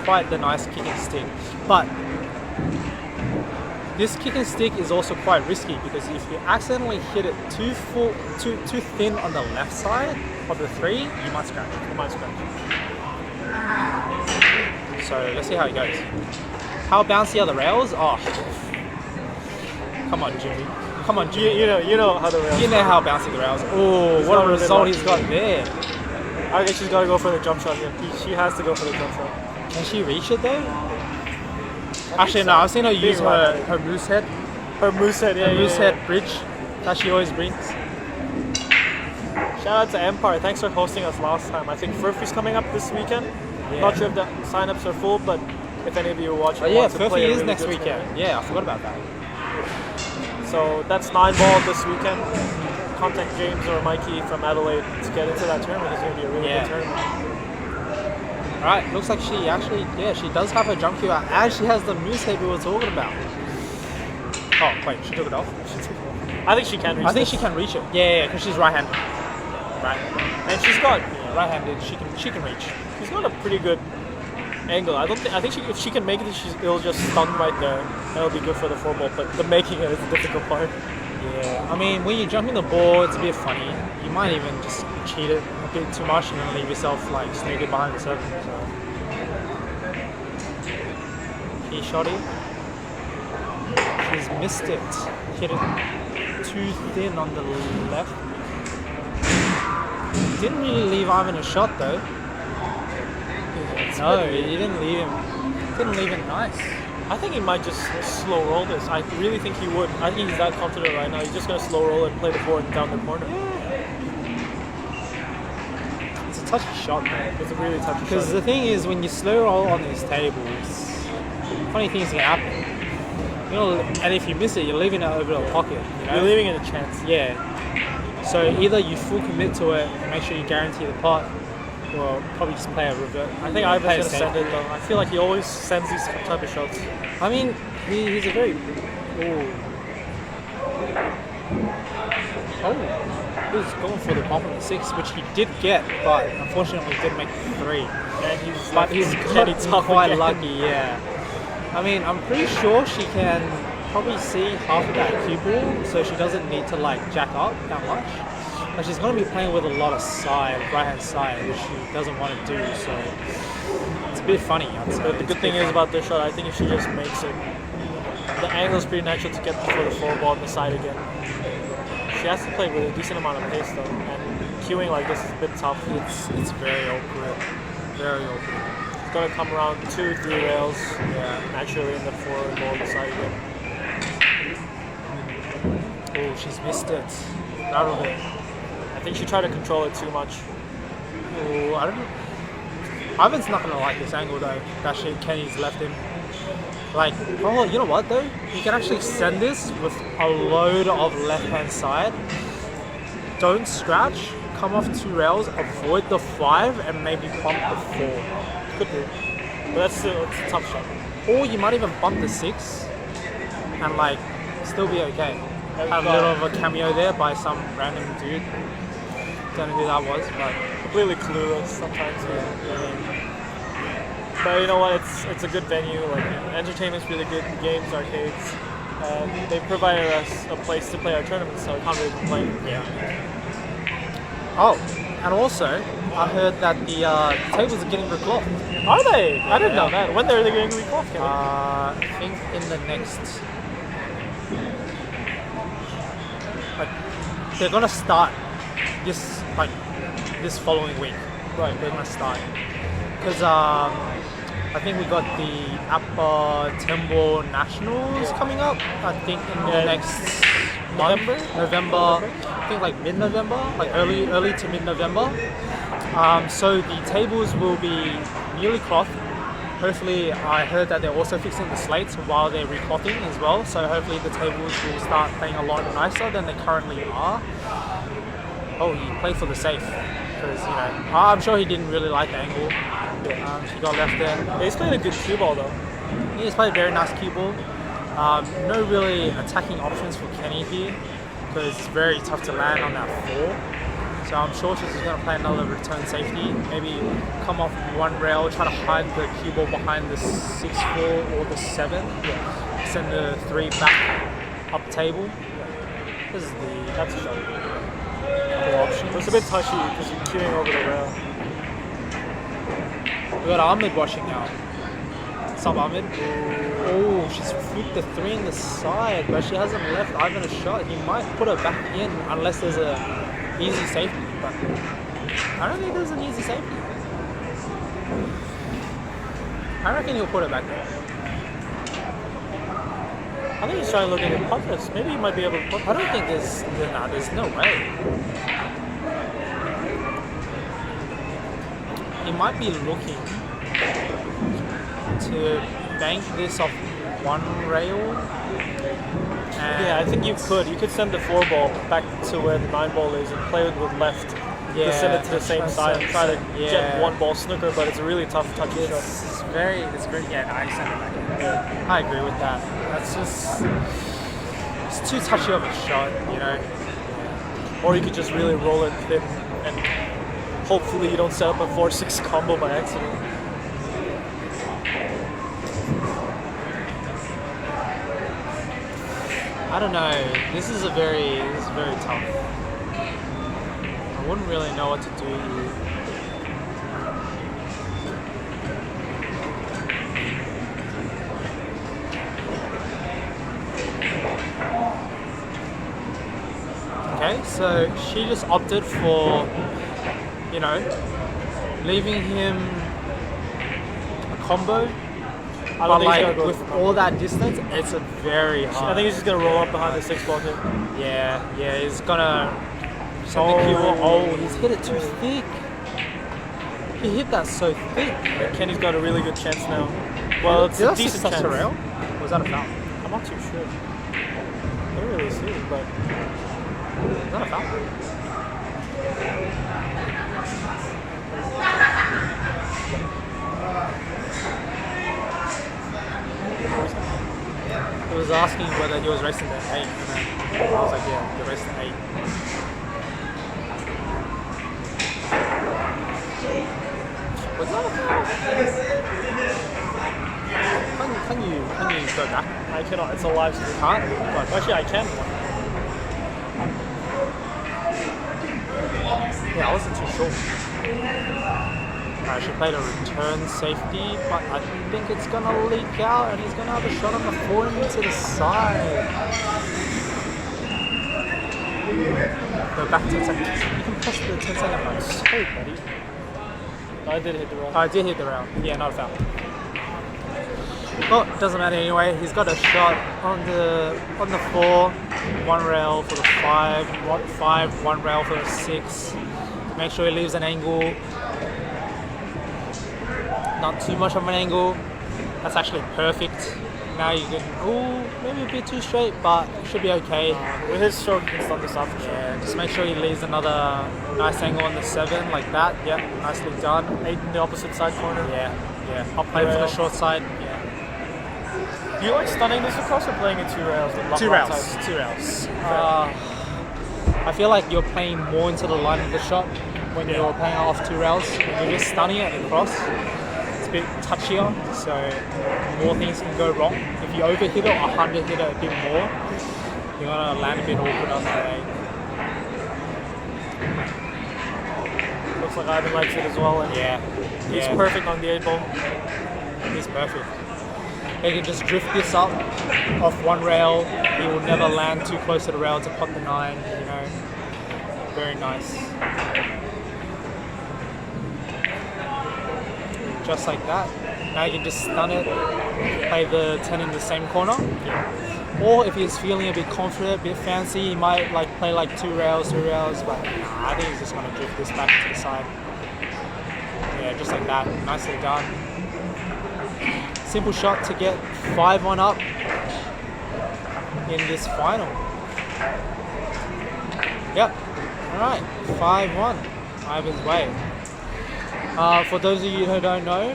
quite the nice kick and stick. But this kick and stick is also quite risky because if you accidentally hit it too thin on the left side of the 3, you might scratch. You might scratch. So let's see how it goes. How bouncy are the rails? Oh, come on, Jimmy. Come on, Jimmy. You know how the rails. You know how bouncy the rails. Oh, He's what got a a bit result lucky he's got there. there. I guess she's got to go for the jump shot here. She has to go for the jump shot. Can she reach it though? Actually, no. I've seen her use her moose head. Her moosehead, yeah. Her moose head bridge that she always brings. Shout out to Empire. Thanks for hosting us last time. I think Furphy's coming up this weekend. Yeah. Not sure if the signups are full, but if any of you are watching, Oh yeah, want to play Furphy a is really next good weekend. tournament. Yeah, I forgot about that. So that's 9 ball this weekend. Contact James or Mikey from Adelaide to get into that tournament. It's going to be a really Yeah. good tournament. Right, looks like she actually, she does have her jump cue out, and she has the moose head we were talking about. Oh wait, she took it off. I think she can reach I think this. she can reach it. Yeah, because she's right-handed. Right. And she's got Right-handed, she can reach. she's got a pretty good angle. I think if she can make it, it'll just stun right there. That'll be good for the 4 ball. But the making it is the difficult part. Yeah. I mean, when you're jumping the ball, it's a bit funny. You might even just cheat it a bit too much and then leave yourself like sneaking behind the circle. So. Key shotty. She's missed it. Hit it too thin on the left. Didn't really leave Ivan a shot though. No, he didn't leave him. Didn't leave it nice. I think he might just slow roll this. I really think he would. I think he's that confident right now. He's just going to slow roll and play the board down the corner. It's a touchy shot though. It's a really touchy Because shot. the thing is, when you slow roll on these tables, funny things can happen. You know, and if you miss it, you're leaving it over the pocket. You know? You're leaving it a chance. Yeah. So either you full commit to it, make sure you guarantee the pot, or probably just play a revert. I think Ivan's going to send it though. I feel like he always sends these type of shots. I mean, he's a very. Oh, he was going for the bump on the 6, which he did get, but unfortunately didn't make the 3. And he's But he's getting quite again. lucky, yeah. I mean, I'm pretty sure she can probably see half of that cue ball, so she doesn't need to like jack up that much. But she's going to be playing with a lot of right-hand side, which she doesn't want to do, so it's a bit funny, I'd say. But the good thing is about this shot, I think if she just makes it, the angle is pretty natural to get for the 4 ball on the side again. She has to play with a decent amount of pace though, and queuing like this is a bit tough. It's very awkward. Very awkward. It's got to come around 2-3 rails Yeah. naturally in the 4 ball on the side again. Oh, she's missed it. Rattled it. I think she tried to control it too much. Oh, I don't know. Ivan's not gonna like this angle though. That Kenny's left him. Like, oh, you know what though? You can actually send this with a load of left-hand side. Don't scratch. Come off 2 rails. Avoid the 5 and maybe bump the 4. Could be. But that's still it's a tough shot. Or you might even bump the 6 and like still be okay. And, Have a little of a cameo there by some random dude. Don't know who that was, but completely clueless sometimes. But you know what? It's a good venue. Like entertainment's really good. Games, arcades. They provided us a place to play our tournaments, so I can't really complain. yeah. Oh, and also I heard that the tables are getting reclocked. Are they? I didn't know Yeah. that. When are they going to be clocked? I think in the next. Like, they're gonna start this following week. Right. They're gonna start because I think we got the Upper Timber Nationals coming up. I think in the next month, November. I think like mid-November, like early to mid-November. So the tables will be newly clothed. Hopefully, I heard that they're also fixing the slates while they're reclothing as well. So hopefully the tables will start playing a lot nicer than they currently are. Oh, he played for the safe because I'm sure he didn't really like the angle. She got left there. Yeah, he's playing a good cue ball though. He's played a very nice cue ball. No really attacking options for Kenny here because it's very tough to land on that 4. So I'm sure she's just going to play another return safety. Maybe come off one rail, try to hide the cue ball behind the 6-4 or the 7. Send the 3 back up table. This is that's a shot. Option. It's a bit touchy because you're queuing over the rail. We got Ahmed watching now. What's up, Ahmed? Oh, she's flipped the 3 in the side, but she hasn't left Ivan a shot. He might put her back in unless there's a easy safety, but I don't think there's an easy safety. I reckon he'll put it back there. I think he's trying to look at the putters. Maybe he might be able to put. I don't think there's no way. He might be looking to bank this off one rail. Yeah, I think you could. You could send the 4 ball back to where the 9 ball is and play it with left. To send it to the same side and try to get 1 ball snooker, but it's a really tough touchy shot. It's very, yeah, I send it back in. Yeah. I agree with that. That's just, it's too touchy of a shot, Or you could just really roll it thin and hopefully you don't set up a 4-6 combo by accident. I don't know. This is very tough. I wouldn't really know what to do here. Okay, so she just opted for, leaving him a combo. But like with all that distance, it's a very hard. I think he's just gonna roll up behind the 6 ball here. Yeah, he's gonna send the cue ball. Oh, he's hit it too thick. He hit that so thick. And Kenny's got a really good chance now. Well, it's a decent chance. Rail? Or was that a foul? I'm not too sure. I don't really see it, but is that a foul? He was asking whether he was racing the 8, and then I was like, yeah, you're racing the 8. Was that a foul? Can you go back? I cannot. It's a live stream. Can't? Actually, I can. Yeah, I wasn't too sure. She played a return safety, but I think it's going to leak out and he's going to have a shot on the 4 into the side. Go back to 10 seconds. You can press the 10-second mark. So, buddy. I did hit the rail. I did hit the rail. Yeah, not a foul. Well, it doesn't matter anyway. He's got a shot on the 4, 1 rail for the 5, 1 rail for the 6. Make sure he leaves an angle. Not too much of an angle. That's actually perfect. Now you can, maybe a bit too straight, but it should be okay. With his stroke, you can stop this off. Yeah, just make sure he leaves another nice angle on the 7 like that. Yeah, nicely done. 8 in the opposite side corner. Yeah. I'll play for the short side. Yeah. Do you like stunning this across or playing it 2 rails? With 2 rails. I feel like you're playing more into the line of the shot when you're playing off 2 rails. When you're just stunning it across, it's a bit touchier, so more things can go wrong. If you overhit it or underhit it a bit more, you're gonna land a bit awkward on that 8. Looks like Ivan likes it as well. And he's perfect on the 8 ball. He's perfect. He can just drift this up off 1 rail. He will never land too close to the rail to pot the 9. Very nice. Just like that. Now you can just stun it, play the 10 in the same corner. Or if he's feeling a bit confident, a bit fancy, he might like play like 2 rails, but nah, I think he's just gonna drift this back to the side. Yeah, just like that. Nicely done. Simple shot to get 5-1 up in this final. Yep. Alright, 5-1. Ivan's way. For those of you who don't know,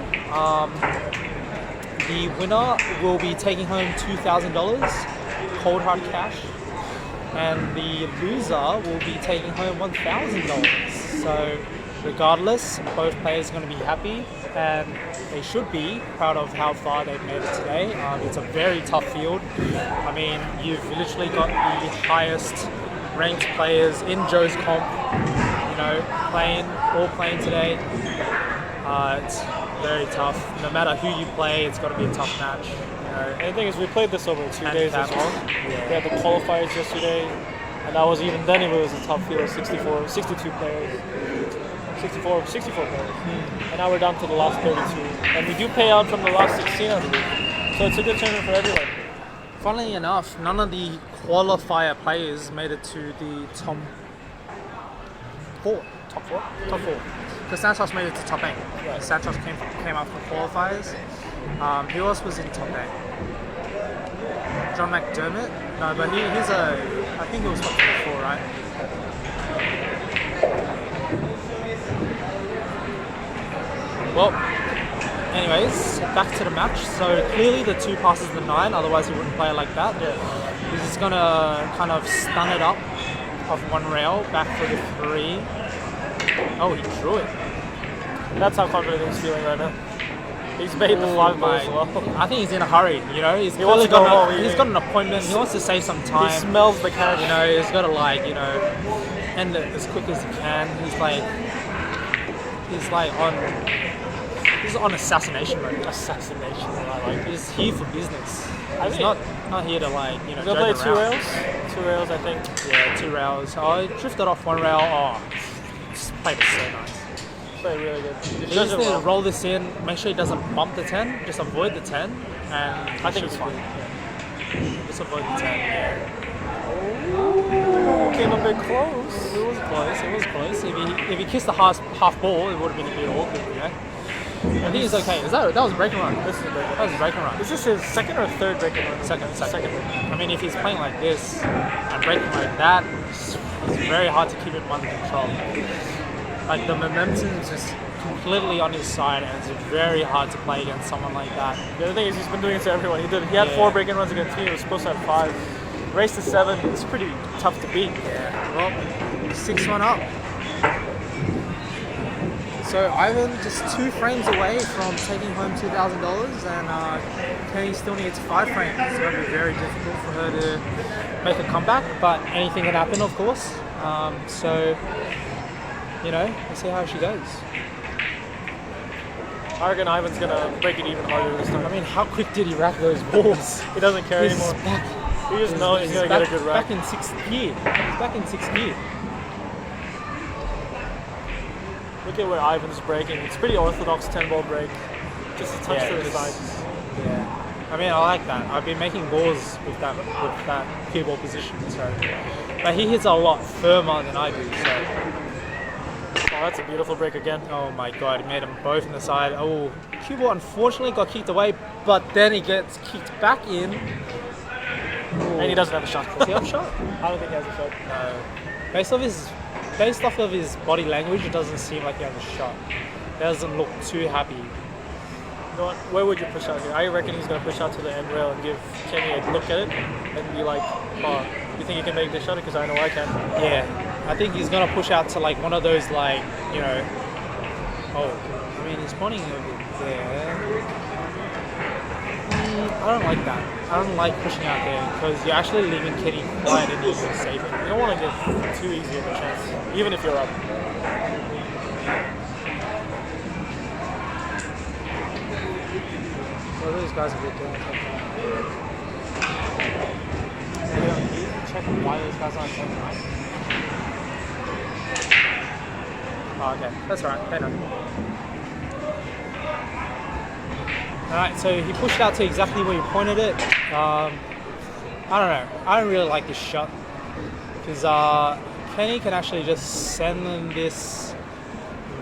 the winner will be taking home $2,000 cold hard cash, and the loser will be taking home $1,000. So regardless, both players are going to be happy, and they should be proud of how far they've made it today. It's a very tough field. I mean, you've literally got the highest ranked players in Joe's comp, you know, all playing today. It's very tough. No matter who you play, it's got to be a tough match. You know. And the thing is, we played this over 2 days as well. Yeah. We had the qualifiers yesterday, and that was even then it was a tough field, 62 players. 64 players. And now we're down to the last 32. And we do pay out from the last 16, I believe. So it's a good tournament for everyone. Funnily enough, none of the qualifier players made it to the top 4. Top 4? Top 4. Because Santos made it to top 8. Right. Santos came up from qualifiers. Who else was in top 8? John McDermott? No, but he's I think he was top 4, right? Well, anyways, back to the match. So clearly the 2 passes the 9, otherwise he wouldn't play it like that. Yeah. He's just gonna kind of stun it up off 1 rail, back for the 3. Oh, he drew it. That's how confident he's feeling right now. He's made the 5 ball as well. I think he's in a hurry, you know. He's wants to go home. He's got an appointment. He wants to save some time. He smells the cash. You know, he's got to end it as quick as he can. He's on assassination mode. Assassination. He's here for business. I He's think not here to he's gonna play 2 rails. 2 rails, I think. Yeah, 2 rails. Oh, he drifted off 1 rail. Oh, just played it so nice. Played really good. He just needs to roll this in, make sure he doesn't bump the 10, just avoid the 10, and I think it's fine. Yeah. Just avoid the 10, yeah. Ooh, came a bit close. It was close. If he kissed the half ball, it would have been a bit awkward, you know. I think he's okay. That was a breaking run. This is a break. That was a breaking run. Is this his second or third breaking run? Second. Second. I mean, if he's playing like this and breaking like that, it's very hard to keep him under control. Like the momentum is just completely on his side, and it's very hard to play against someone like that. The other thing is he's been doing it to everyone. He had 4 break-in runs against me. He was supposed to have 5. Race to 7. It's pretty tough to beat. Yeah. Well, 6-1 up. So Ivan just 2 frames away from taking home $2,000, and Kenny still needs 5 frames. It's going to be very difficult for her to make a comeback, but anything can happen, of course. So, you know, let's see how she goes. I reckon Ivan's gonna break it even harder this time. I mean, how quick did he rack those balls? He doesn't care anymore. He just knows he's gonna get a good rack. Back in 6th gear. He's back in 6th gear. Look at where Ivan's breaking. It's pretty orthodox 10-ball break. Just a touch to the side. Yeah. I mean, I like that. I've been making balls with that cue ball position, so. But he hits a lot firmer than I do, so. Oh, that's a beautiful break again. Oh my god, he made them both in the side. Oh, cue ball unfortunately got kicked away, but then he gets kicked back in. Ooh. And he doesn't have a shot. Does he have a shot? I don't think he has a shot. No. Based off of his body language, it doesn't seem like he has a shot. He doesn't look too happy. You know what? Where would you push out here? I reckon he's going to push out to the end rail and give Kenny a look at it and be like, oh, you think you can make this shot? Because I know I can. Yeah. I think he's going to push out to like one of those like, you know... Oh, I mean, he's pointing over there. I don't like that. I don't like pushing out there because you're actually leaving Kenny quiet and easy to save it. You don't want to give too easy of a chance, even if you're up. Well, those guys are good doing something. Check why those guys aren't taking right. Oh, okay. That's alright. They know. Alright, so he pushed out to exactly where you pointed it. I don't know. I don't really like this shot. Because Kenny can actually just send this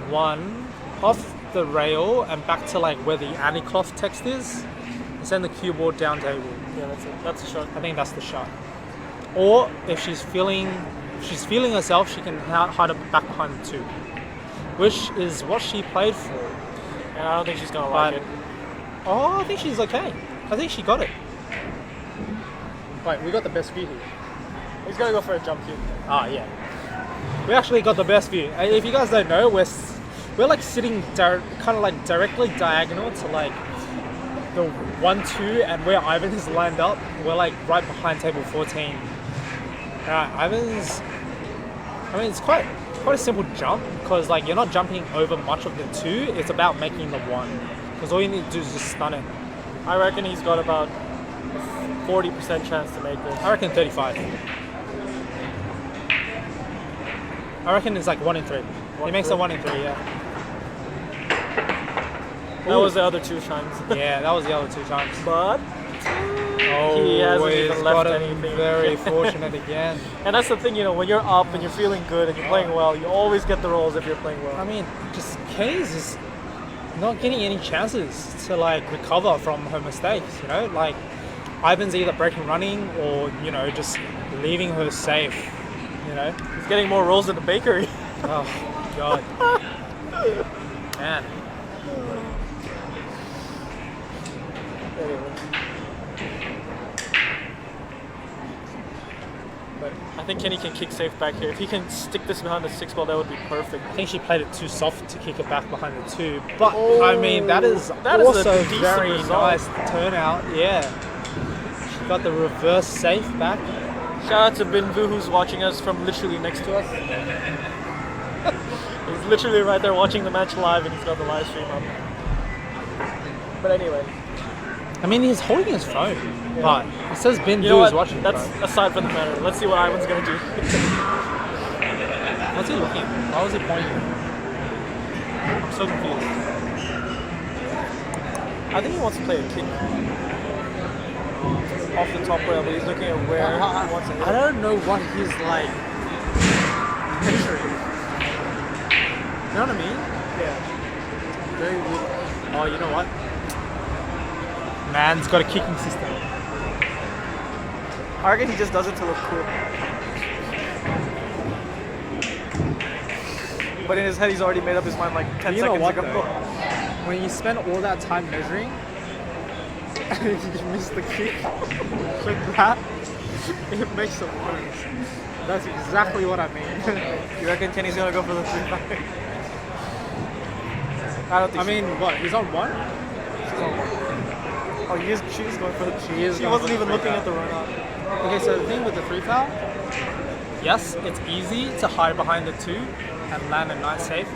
one off the rail and back to like where the anti-cloth text is. And send the cue ball down table. Yeah, that's it. That's a shot. I think that's the shot. Or if she's feeling herself, she can hide it back behind the 2. Which is what she played for. And I don't think she's going to like it. Oh, I think she's okay. I think she got it. Wait, we got the best view here. He's going to go for a jump kick. Ah, yeah. We actually got the best view. If you guys don't know, we're like sitting kind of like directly diagonal to like the 1-2, and where Ivan is lined up, we're like right behind table 14. Ivan's, I mean, it's quite a simple jump because like you're not jumping over much of the 2. It's about making the 1. Because all you need to do is just stun it. I reckon he's got about 40% chance to make this. I reckon 35. I reckon it's like 1 in 3. He makes a 1 in 3, yeah. That was the other 2 times. Yeah, that was the other 2 times. But he hasn't even left anything. Very fortunate again. And that's the thing, you know, when you're up and you're feeling good and you're playing well, you always get the rolls if you're playing well. I mean, just Kenny's is not getting any chances to like recover from her mistakes, you know? Like Ivan's either breaking running or, you know, just leaving her safe, you know? He's getting more rolls than the bakery. Oh, God. Man. But I think Kenny can kick safe back here. If he can stick this behind the 6 ball, that would be perfect. I think she played it too soft to kick it back behind the 2. But, I mean, that is also a very result. nice turnout. Yeah. She got the reverse safe back. Shout out to Binvu, who's watching us from literally next to us. He's literally right there watching the match live, and he's got the live stream up. But anyway. I mean, he's holding his phone, but it says Binvu You know is what? watching. That's aside from the matter. Let's see what Ivan's gonna do. What's he looking at? Why was he pointing? I'm so confused. I think he wants to play a kick off the top rail, but he's looking at where he wants to hit. I don't know what he's like picturing. You know what I mean? Yeah. Very weird. Oh, you know what? Man's got a kicking system. I reckon he just does it to look cool. But in his head, he's already made up his mind like 10 You know seconds what, ago. though? When you spend all that time measuring and you miss the kick like that, it makes it worse. That's exactly what I mean. You reckon Kenny's gonna go for the 3-5? I don't think I mean, what? He's on 1? she's on one. Oh, she's going for the. She is She going wasn't for the even looking free at the run up. Okay, so the thing with the 3 foul, yes, it's easy to hide behind the 2 and land a nice safe,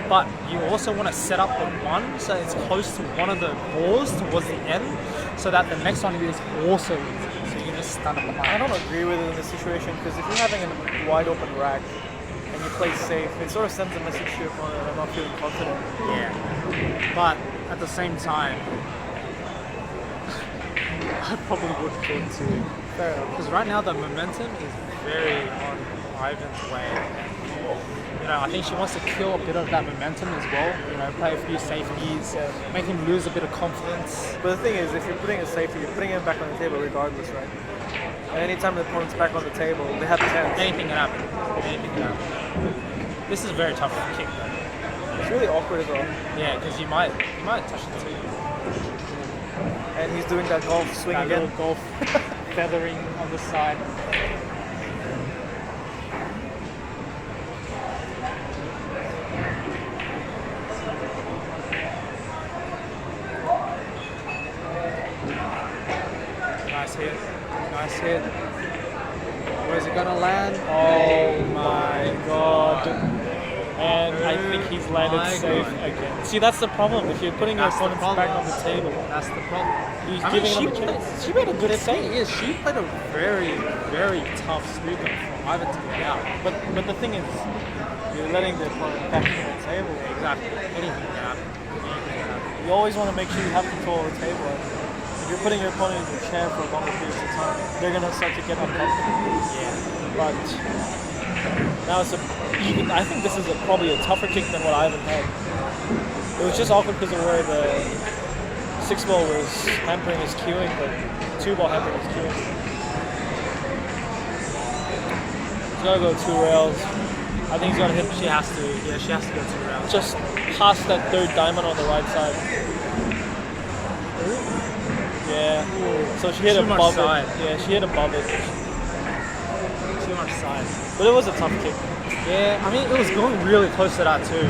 but you also want to set up the 1 so it's close to one of the balls towards the end, so that the next one is also easy, so you can just stun it behind. I don't agree with it in this situation because if you're having a wide open rack and you play safe, it sort of sends a message to your opponent that I'm not feeling confident. Yeah, but at the same time, I probably would go to. Fair enough. Because right now the momentum is very on Ivan's way. You know, I think she wants to kill a bit of that momentum as well. You know, play a few safeties, make him lose a bit of confidence. But the thing is, if you're putting a safety, you're putting him back on the table regardless, right? And anytime the opponent's back on the table, they have a chance. Anything can happen. Anything can happen. This is a very tough kick though. It's really awkward as well. Yeah, because you might touch the too. And he's doing that golf swing That again. little golf feathering on the side. Nice hit. Nice hit. Where's it gonna land? Oh my god. And I think he's landed safe again. See, that's the problem. If you're putting your That's the opponents problem. back on the table, That's the problem. he's I mean, giving them a chance. She made a good The thing save. is, she played a very, very tough snooker for Ivan to get out. But the thing is, you're letting the opponent back on the table. Exactly. Anything can happen. Anything can happen. You always want to make sure you have control of the table. If you're putting your opponent in your chair for longer periods of time, they're gonna start to get uncomfortable. Yeah. But now it's I think this is probably a tougher kick than what Ivan had. It was just awkward because of where the 6-ball was hampering his queuing, but 2-ball hampering his queuing. He's gotta go 2 rails. I think he's gonna hit. She has to. Yeah, she has to go 2 rounds. Just past that 3rd diamond on the right side. Yeah. So she hit Too much above side. it. Yeah, she hit above it. Too much side. But it was a tough kick. Yeah, I mean, it was going really close to that too.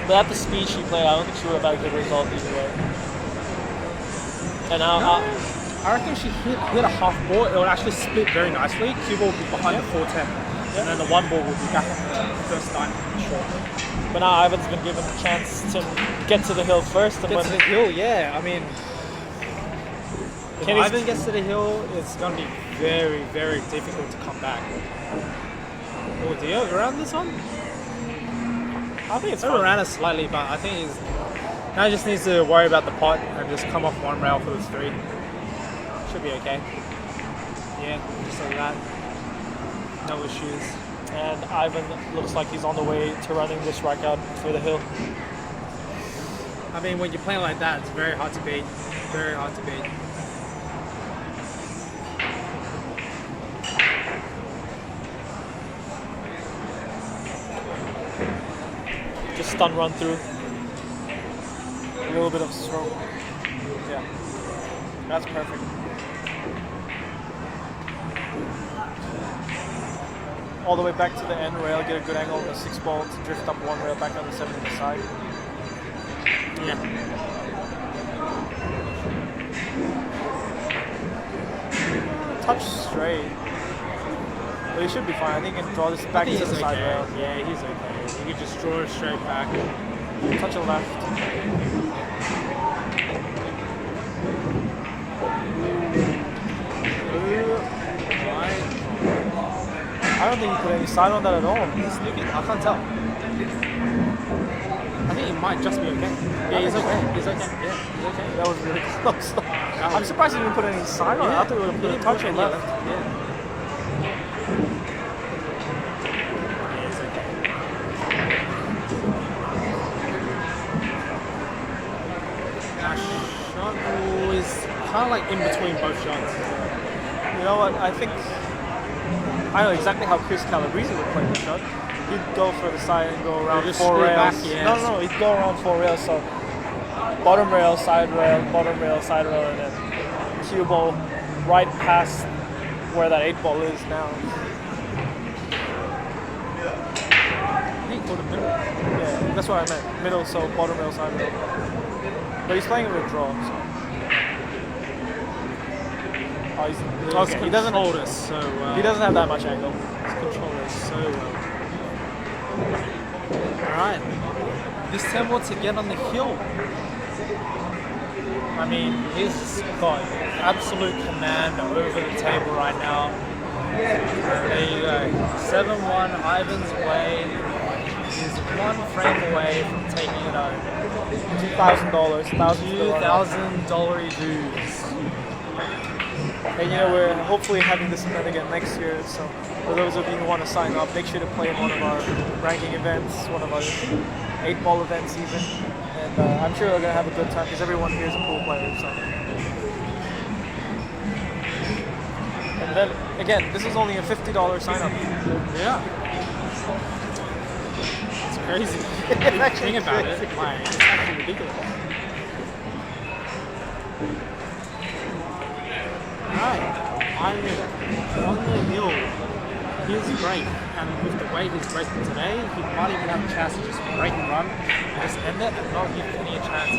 But at the speed she played, I don't think she would have had a good result either way. And now, I reckon she hit a half ball. It would actually split very nicely. Cue ball would be behind the 410. And then the 1 ball would be back on the first time. Sure. but now Ivan's been given a chance to get to the hill first. And Get to the hill, yeah. I mean, if Kenny's- Ivan gets to the hill, it's going to be very, very difficult to come back. Oh, do you around this one? I think it's I fine. around it slightly, but I think he's now he just needs to worry about the pot and just come off 1 rail for the 3. Should be okay. Yeah, just like that. No issues. And Ivan looks like he's on the way to running this rack out for the hill. I mean, when you're playing like that, it's very hard to beat. Very hard to beat. Just stun run through. A little bit of stroke. Yeah. That's perfect. All the way back to the end rail, get a good angle on the 6-ball to drift up 1 rail back on the 7 to the side. Yeah. Touch straight. But he should be fine. I think he can draw this back to He's the side okay. rail. Yeah, he's okay. You can just draw it straight back. Touch a left. I don't think he put any side on that at all. He's looking. I can't tell. I think he might just be okay. Yeah, he's okay. He's okay. Yeah, he's okay. That was really close. I'm surprised he didn't put any side on it. I thought he would have put a touch on left. Yeah. Yeah, it's okay. Shot is kind of like in between both shots. You know what? I think I know exactly how Chris Calabrese would play the shot. He'd go for the side and go around just 4 screw rails. back, yeah. No, he'd go around 4 rails. So bottom rail, side rail, bottom rail, side rail, and then cue ball right past where that 8-ball is now. I think for the middle. Yeah, that's what I meant. Middle, so bottom rail, side rail. But he's playing it with draw. So. Oh, he's okay. He doesn't. controlled us so well. He doesn't have that much angle. He's controlled us so well. Alright. This temple to get on the hill. I mean, he's got absolute command over the table right now. There you go. 7-1 Ivan's way. He's 1 frame away from taking it home. $2,000. $2,000 dues. And you know, we're hopefully having this event again next year, so for those of you who want to sign up, make sure to play in one of our ranking events, one of our 8-ball events even, and I'm sure we're going to have a good time because everyone here is a pool player, so. And then, again, this is only a $50 sign up. Yeah. It's crazy. Think about it. Like, it's actually ridiculous. Alright, Ivan on the hill. He's great, and with the way he's breaking today, he might even have a chance to just break and run and just end it and not give Kenny a chance.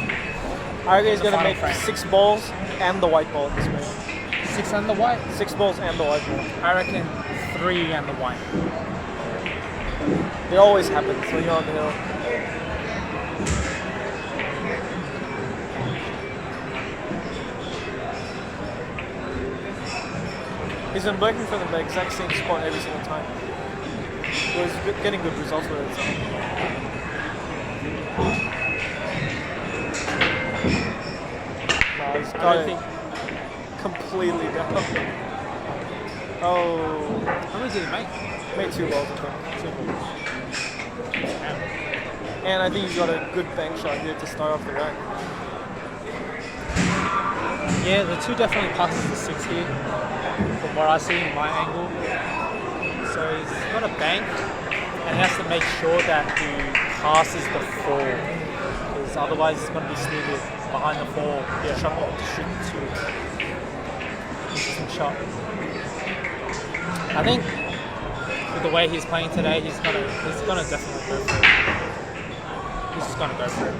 I reckon he's going to Final make frame. 6 balls and the white ball this way. 6 and the white? 6 balls and the white ball. I reckon 3 and the white. It always happens when you're on the hill. He's been working for the exact same spot every single time. So he's getting good results with it. So. Just I got don't it think. completely down. Oh, How many did he make? made 2 balls, I think. 2 balls. And I think he's got a good bank shot here to start off the rack. Yeah, the 2 definitely passes the 6 here, from what I see in my angle. So he's got a bank, and he has to make sure that he passes the 4, because otherwise he's going to be sneaky behind the 4. Yeah, shot to shoot the 2. Interesting shot. I think with the way he's playing today, he's gonna definitely go for it. He's just gonna go for it.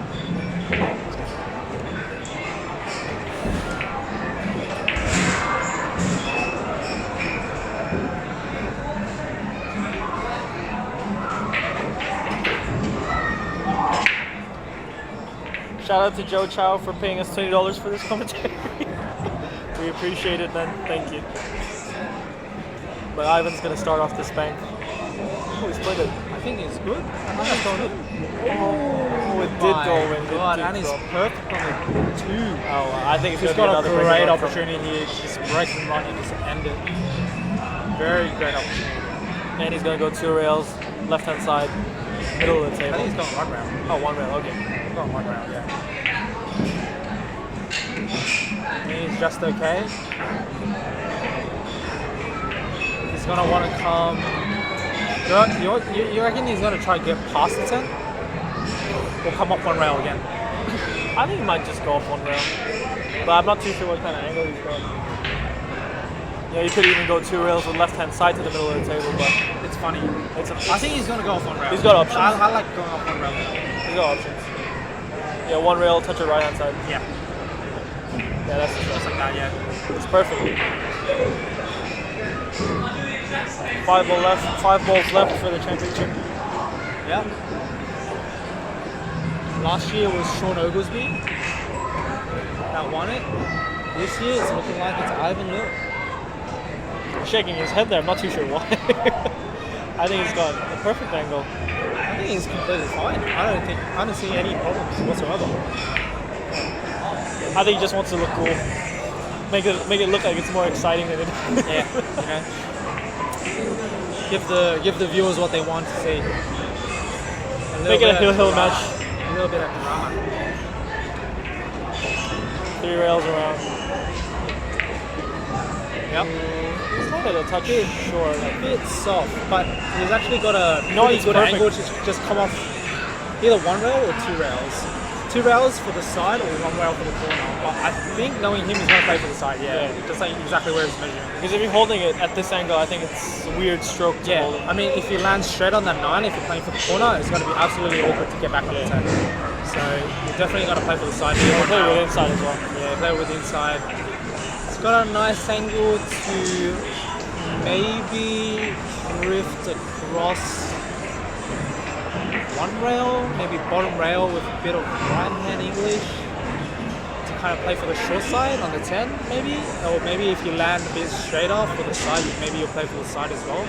Shout out to Joe Chow for paying us $20 for this commentary. We appreciate it, man. Thank you. But Ivan's gonna start off this bank. Oh, he's played it. I think it's good. I think it's going in. Oh, it did go in. God, and he's perfect on the 2. Oh, I think it's He's gonna be got a another great break. opportunity here to just break and run and just end it. Very great opportunity. And he's gonna go 2 rails, left hand side, middle of the I table. think he's going 1 round. Oh, 1 rail, okay. He's going 1 round, yeah. He's just okay. He's gonna want to come. You reckon he's gonna try to get past the 10? Or come up 1 rail again? I think he might just go off 1 rail. But I'm not too sure what kind of angle he's got. Yeah, you could even go 2 rails with left hand side to the middle of the table, but It's funny. I I think he's gonna go off 1 rail. He's got options. I like going off 1 rail. he's got options. Yeah, 1 rail, touch your right hand side. Yeah, Yeah, that's the just like that. Yeah. It's perfect. 5 balls left for the championship. Yeah. Last year was Sean Oglesby that won it. This year it's looking like it's Ivan Liu. Shaking his head there, I'm not too sure why. I think he's got a perfect angle. I think he's completely fine. I don't see any problems whatsoever. I think he just wants to look cool. Make it look like it's more exciting than it is. Yeah, you know. Give the viewers what they want to see. Make it a hill match. A little bit of drama. 3 rails around. Yep. It's not a touch short. A bit soft, but he's actually got a No, pretty he's good perfect. angle to just come off either 1 rail or 2 rails. 2 rails for the side or 1 rail for the corner. But I think knowing him, he's going to play for the side. Yeah, Yeah. just like exactly where he's measuring. Because if you're holding it at this angle, I think it's a weird stroke to Yeah, hold it. I mean, if he lands straight on that 9, if you're playing for the corner, it's going to be absolutely awkward to get back on the 10. So you're definitely going to play for the side. I'll play with inside as well. Yeah, play with inside. It's got a nice angle to maybe drift across 1 rail, maybe bottom rail with a bit of right hand English to kind of play for the short side on the 10 maybe, or maybe if you land a bit straight off for the side, maybe you'll play for the side as well.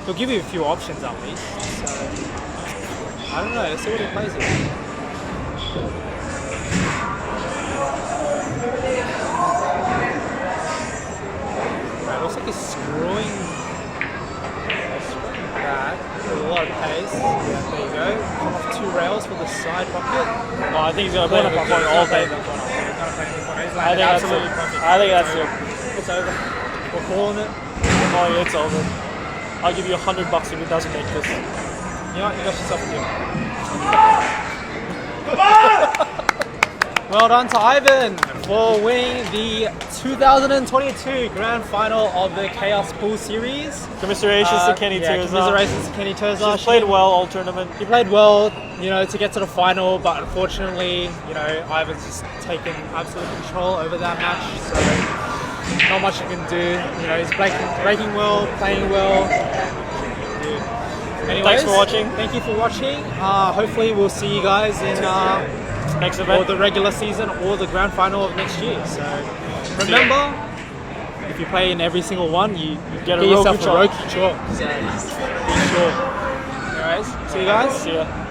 He'll give you a few options at least, so I don't know, let's see what he plays it. Right, looks like he's screwing that with a lot of pace. Yeah, there you go. Come off 2 rails for the side pocket. No, I think he's going to play Corner the pocket. corner all day. I think that's absolutely it. perfect. I think that's it. It's over. We're calling it. Oh, yeah, it's over. I'll give you $100 if he doesn't make this. You know what? You got yourself a deal. Well done to Ivan for winning the 2022 Grand Final of the Chaos Pool Series. Commiserations to Kenny Tirza. Commiserations to Kenny Tirza. He's played well all tournament. He played well, you know, to get to the final, but unfortunately, you know, Ivan's just taken absolute control over that match. So not much you can do. You know, he's breaking well, playing well. Anyways, Thanks for watching. Thank you for watching. Hopefully, we'll see you guys in Next or event. the regular season or the grand final of next year. So remember, if you play in every single one, you Get a yourself Roku a Roku chop. So be sure. Anyways, see you guys. See ya.